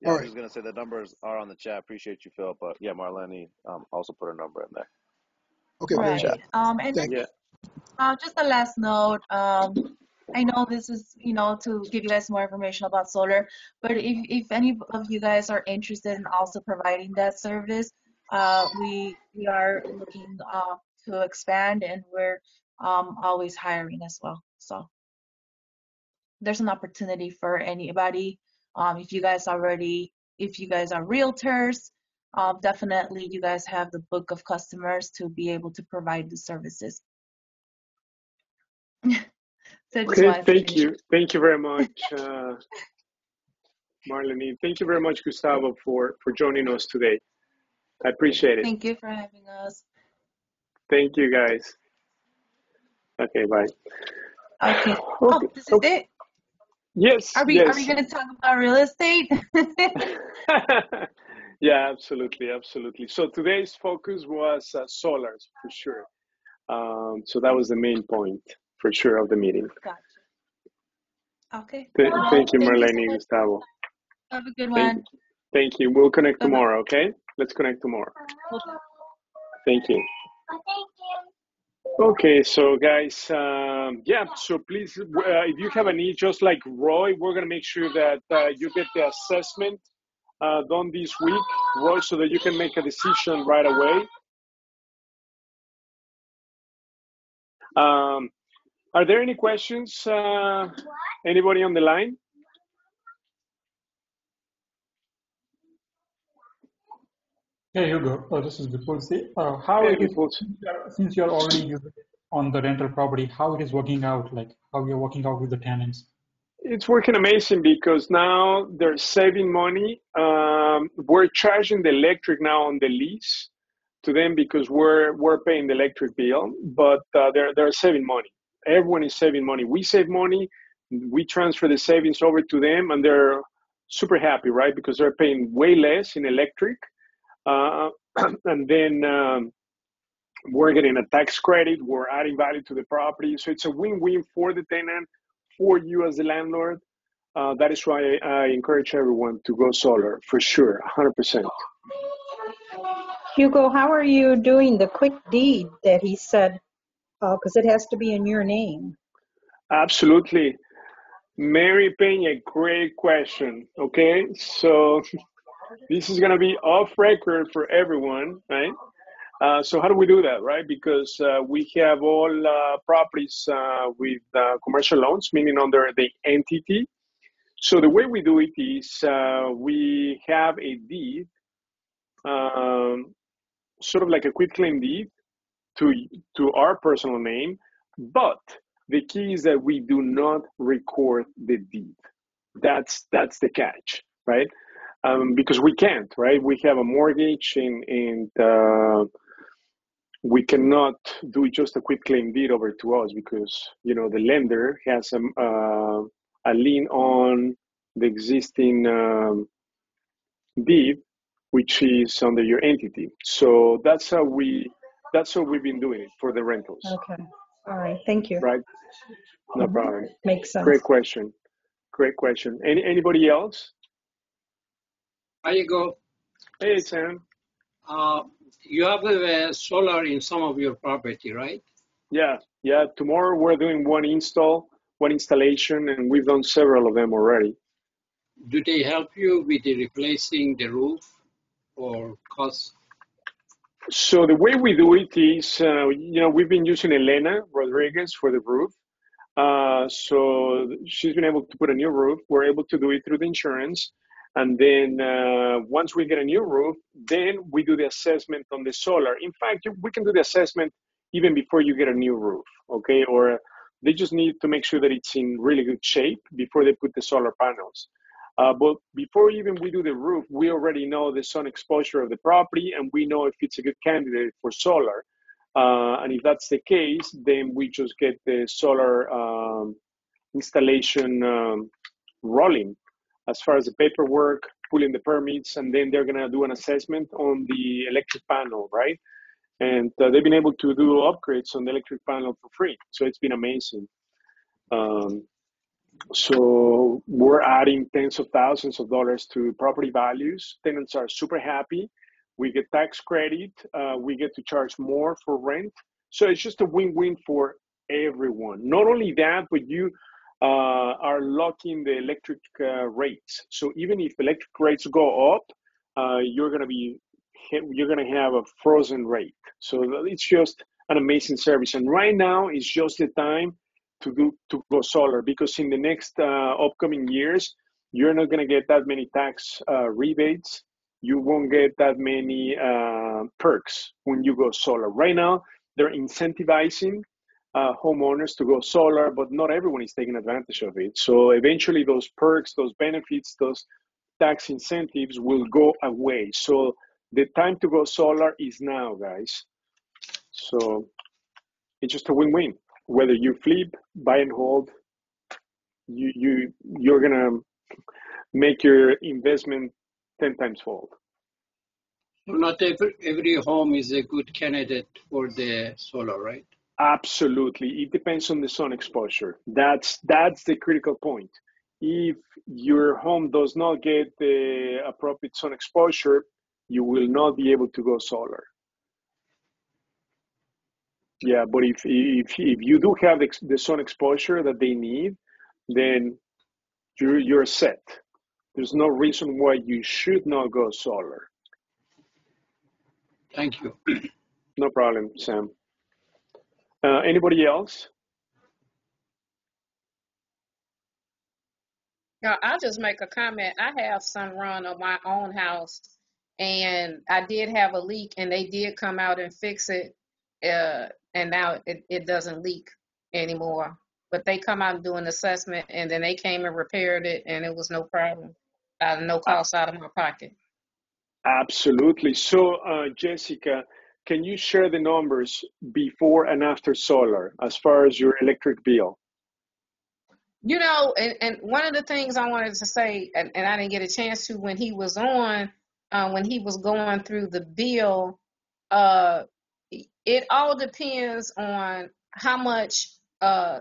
Yeah, All I was right. just gonna say the numbers are on the chat. Appreciate you, Phil. But yeah, Marlene also put a number in there Okay, on the very chat. good. And then Thank you. Yeah. just a last note. I know this is, to give you guys more information about solar, but if any of you guys are interested in also providing that service, we are looking to expand, and we're always hiring as well. So there's an opportunity for anybody. If you guys are realtors, definitely you guys have the book of customers to be able to provide the services. So I just Okay, wanted to thank finish. you. Thank you very much, Marlene. Thank you very much, Gustavo, for joining us today. I appreciate it. Thank you for having us. Thank you, guys. Okay, bye. Okay. Okay. Oh, this is it. Yes, Are we yes. going to talk about real estate? Yeah, absolutely, absolutely. So today's focus was solars for sure. So that was the main point for sure of the meeting. Gotcha. Okay. Thank you, Thank you so Marlene, much. Gustavo. Have a good Thank, one. thank you. We'll connect Bye-bye. tomorrow, okay? Let's connect tomorrow. We'll do. Thank you. Okay, so guys, yeah, so please, if you have a need, just like Roy, we're going to make sure that you get the assessment done this week, Roy, so that you can make a decision right away. Are there any questions? Anybody on the line? Hey Hugo, this is Vipulsi. How Hey, it is, Vipulsi. since you are already using it on the rental property, how it is working out, like how you're working out with the tenants? It's working amazing because now they're saving money. We're charging the electric now on the lease to them because we're paying the electric bill, but they're saving money. Everyone is saving money. We save money. We transfer the savings over to them, and they're super happy, right? Because they're paying way less in electric, and then we're getting a tax credit. We're adding value to the property, so it's a win-win for the tenant, for you as the landlord. That is why I encourage everyone to go solar for sure, 100%. Hugo, how are you doing the quick deed that he said? Because it has to be in your name. Absolutely. Mary Peña, great question. Okay, so this is going to be off record for everyone, right? So how do we do that, right? Because we have all properties with commercial loans, meaning under the entity. So the way we do it is we have a deed, sort of like a quitclaim deed to our personal name, but the key is that we do not record the deed. That's the catch, right? Because we can't, right? We have a mortgage and we cannot do just a quitclaim deed over to us because the lender has a lien on the existing deed, which is under your entity. So that's how we've been doing it for the rentals. Okay. All right. Thank you. Right. No problem. Makes sense. Great question. Great question. Anybody else? There you go. Hey, Sam. You have solar in some of your property, right? Yeah. Tomorrow we're doing one installation, and we've done several of them already. Do they help you with replacing the roof or cost? So the way we do it is, we've been using Elena Rodriguez for the roof. So she's been able to put a new roof. We're able to do it through the insurance. And then once we get a new roof, then we do the assessment on the solar. In fact, we can do the assessment even before you get a new roof, okay? Or they just need to make sure that it's in really good shape before they put the solar panels. But before even we do the roof, we already know the sun exposure of the property, and we know if it's a good candidate for solar. And if that's the case, then we just get the solar installation rolling as far as the paperwork, pulling the permits, and then they're going to do an assessment on the electric panel, right? And they've been able to do upgrades on the electric panel for free. So it's been amazing. So we're adding tens of thousands of dollars to property values. Tenants are super happy. We get tax credit. We get to charge more for rent. So it's just a win-win for everyone. Not only that, but you are locking the electric rates. So even if electric rates go up, you're going to have a frozen rate. So it's just an amazing service. And right now is just the time to go solar, because in the next upcoming years, you're not going to get that many tax rebates. You won't get that many perks when you go solar. Right now, they're incentivizing homeowners to go solar, but not everyone is taking advantage of it. So eventually those perks, those benefits, those tax incentives will go away. So the time to go solar is now, guys. So it's just a win-win. Whether you flip, buy and hold, you're gonna make your investment 10 times fold. Not every home is a good candidate for the solar, right? Absolutely. It depends on the sun exposure. That's the critical point. If your home does not get the appropriate sun exposure, you will not be able to go solar. Yeah, but if you do have the sun exposure that they need, then you're set. There's no reason why you should not go solar. Thank you. No problem, Sam. Anybody else? Now, I'll just make a comment. I have Sunrun on my own house, and I did have a leak, and they did come out and fix it, and now it doesn't leak anymore. But they come out and do an assessment, and then they came and repaired it, and it was no problem, no cost out of my pocket. Absolutely. So, Jessica, can you share the numbers before and after solar as far as your electric bill? You know, and one of the things I wanted to say, and I didn't get a chance to when he was on, when he was going through the bill, it all depends on how much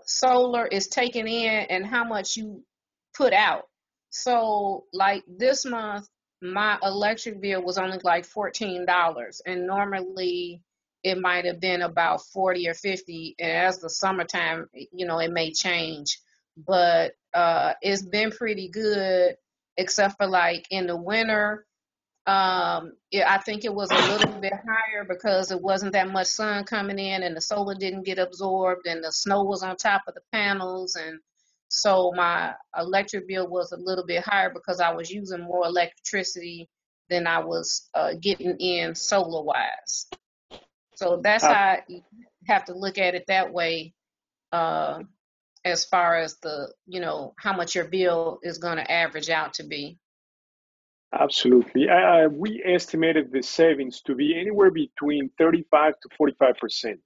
solar is taken in and how much you put out. So like this month, my electric bill was only like $14, and normally it might have been about 40 or 50, and as the summertime, you know, it may change. But it's been pretty good, except for like in the winter. I think it was a little bit higher because it wasn't that much sun coming in, and the solar didn't get absorbed, and the snow was on top of the panels, and so my electric bill was a little bit higher because I was using more electricity than I was getting in solar wise. So that's how you have to look at it that way. As far as the, you know, how much your bill is going to average out to be. Absolutely. We estimated the savings to be anywhere between 35 to 45%.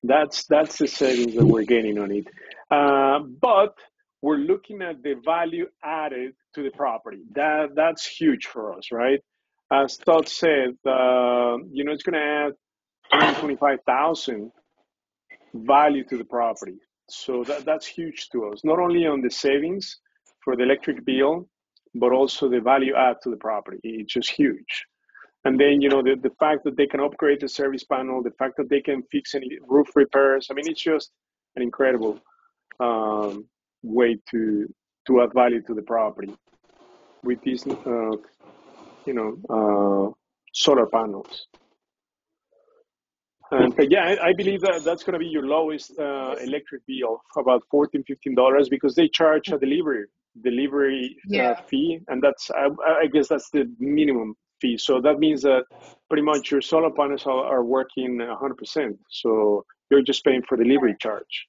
That's the savings that we're getting on it. But we're looking at the value added to the property. That's huge for us, right? As Todd said, you know, it's going to add $125,000 value to the property. So that's huge to us, not only on the savings for the electric bill, but also the value add to the property. It's just huge. And then, you know, the fact that they can upgrade the service panel, the fact that they can fix any roof repairs. I mean, it's just an incredible way to add value to the property with these, solar panels. And yeah, I believe that that's going to be your lowest electric bill, about $14, $15, because they charge a delivery fee, and that's I guess that's the minimum fee. So that means that pretty much your solar panels are working 100%. So you're just paying for delivery charge.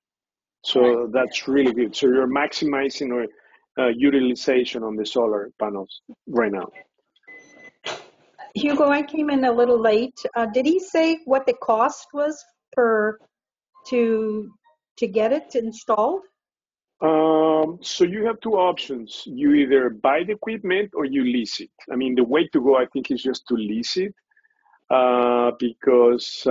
So that's really good. So you're maximizing your utilization on the solar panels right now. Hugo, I came in a little late. Did he say what the cost was to get it installed? So you have two options. You either buy the equipment or you lease it. I mean, the way to go, I think, is just to lease it. because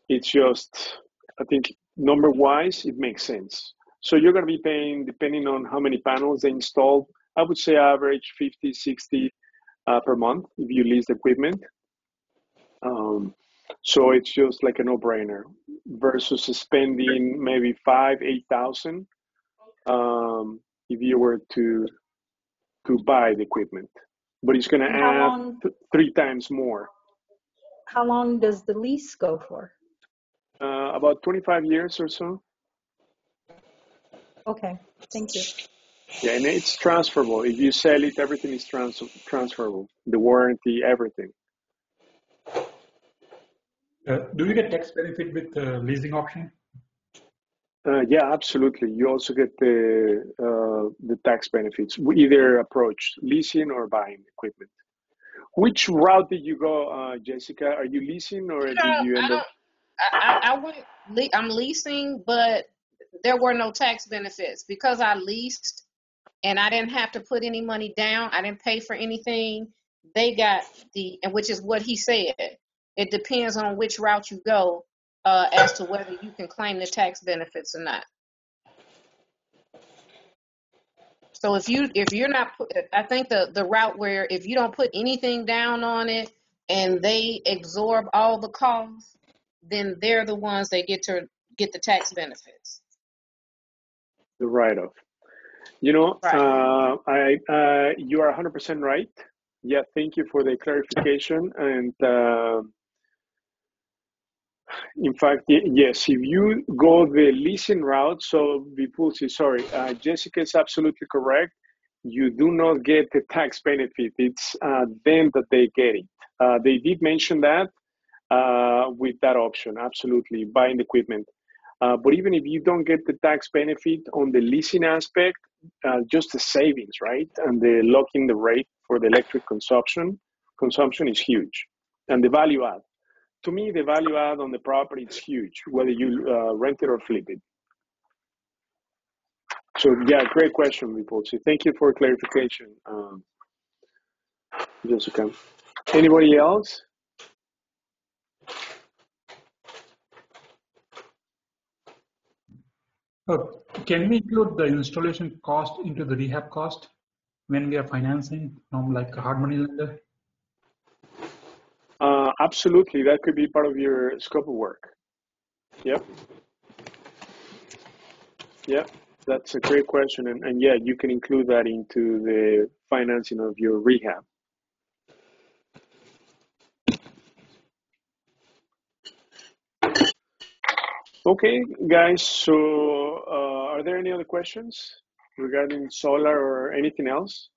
it's just, I think, number-wise, it makes sense. So you're going to be paying, depending on how many panels they installed, I would say average 50, 60 per month if you lease the equipment. So it's just like a no-brainer versus spending maybe 8,000 if you were to buy the equipment. But it's going to add 3 times more. How long does the lease go for? About 25 years or so. Okay, thank you. Yeah, and it's transferable. If you sell it, everything is transferable. The warranty, everything. Do you get tax benefit with the leasing option? Yeah, absolutely. You also get the tax benefits. We either approach leasing or buying equipment. Which route did you go, Jessica? Are you leasing or did you end up? I'm leasing, but there were no tax benefits because I leased and I didn't have to put any money down. I didn't pay for anything. They got which is what he said. It depends on which route you go as to whether you can claim the tax benefits or not. So if you're not, I think the route where if you don't put anything down on it and they absorb all the costs, then they're the ones that get the tax benefits. The write-off. You know, right. You are 100% right. Yeah, thank you for the clarification. And in fact, yes, if you go the leasing route, so Vipulsi, sorry, Jessica is absolutely correct. You do not get the tax benefit. It's them that they get it. They did mention that with that option, absolutely, buying the equipment. But even if you don't get the tax benefit on the leasing aspect, just the savings, right? And the locking the rate for the electric consumption is huge. And the value add. To me, the value add on the property is huge, whether you rent it or flip it. So yeah, great question, Vipulsi. Thank you for clarification, Jessica. Anybody else? Can we include the installation cost into the rehab cost when we are financing from like a hard money lender? Absolutely, that could be part of your scope of work. Yep. Yep, that's a great question. And yeah, you can include that into the financing of your rehab. Okay, guys, so are there any other questions regarding solar or anything else?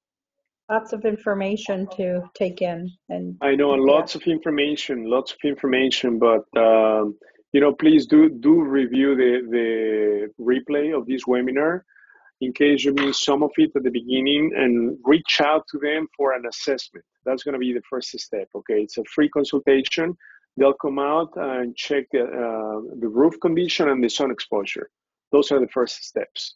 Lots of information to take in. And I know lots of information, but you know, please do review the replay of this webinar in case you missed some of it at the beginning, and reach out to them for an assessment. That's going to be the first step. Okay, it's a free consultation. They'll come out and check the roof condition and the sun exposure. Those are the first steps.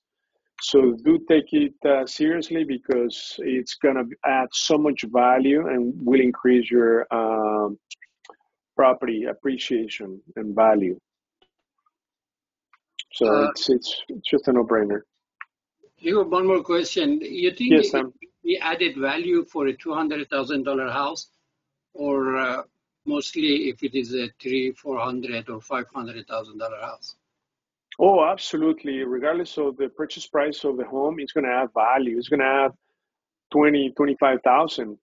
So do take it seriously, because it's going to add so much value and will increase your property appreciation and value. So it's just a no-brainer. You have one more question. You think yes, Sam? we added value for a $200,000 house, or mostly if it is a $300,000, $400,000 or $500,000 house? Oh, absolutely. Regardless of the purchase price of the home, it's going to add value. It's going to add 20, 25,000.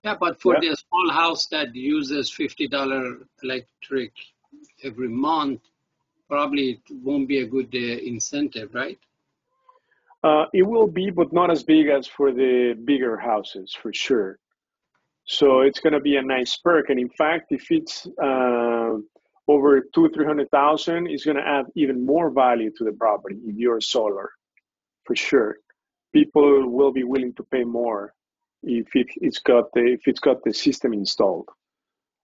Yeah, but for the small house that uses $50 electric every month, probably it won't be a good incentive, right? It will be, but not as big as for the bigger houses, for sure. So it's going to be a nice perk. And in fact, if it's over 200,000-300,000, it's going to add even more value to the property if you're solar, for sure. People will be willing to pay more if it's got the system installed.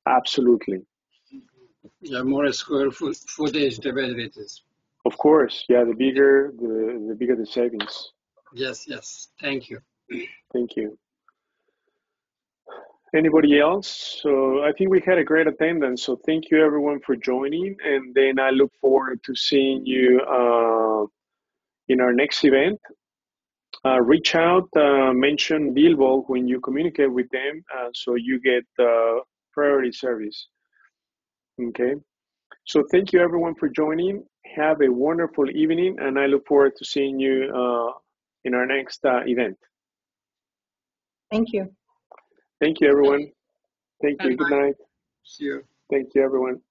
Absolutely. Yeah, more square footage, the better it is. Of course, yeah. The bigger the savings. Yes. Thank you. Thank you. Anybody else? So I think we had a great attendance. So thank you everyone for joining. And then I look forward to seeing you in our next event. Reach out, mention Billboard when you communicate with them so you get priority service. Okay. So thank you everyone for joining. Have a wonderful evening, and I look forward to seeing you in our next event. Thank you. Thank you, everyone. Thank you. Bye. Good night. See you. Thank you, everyone.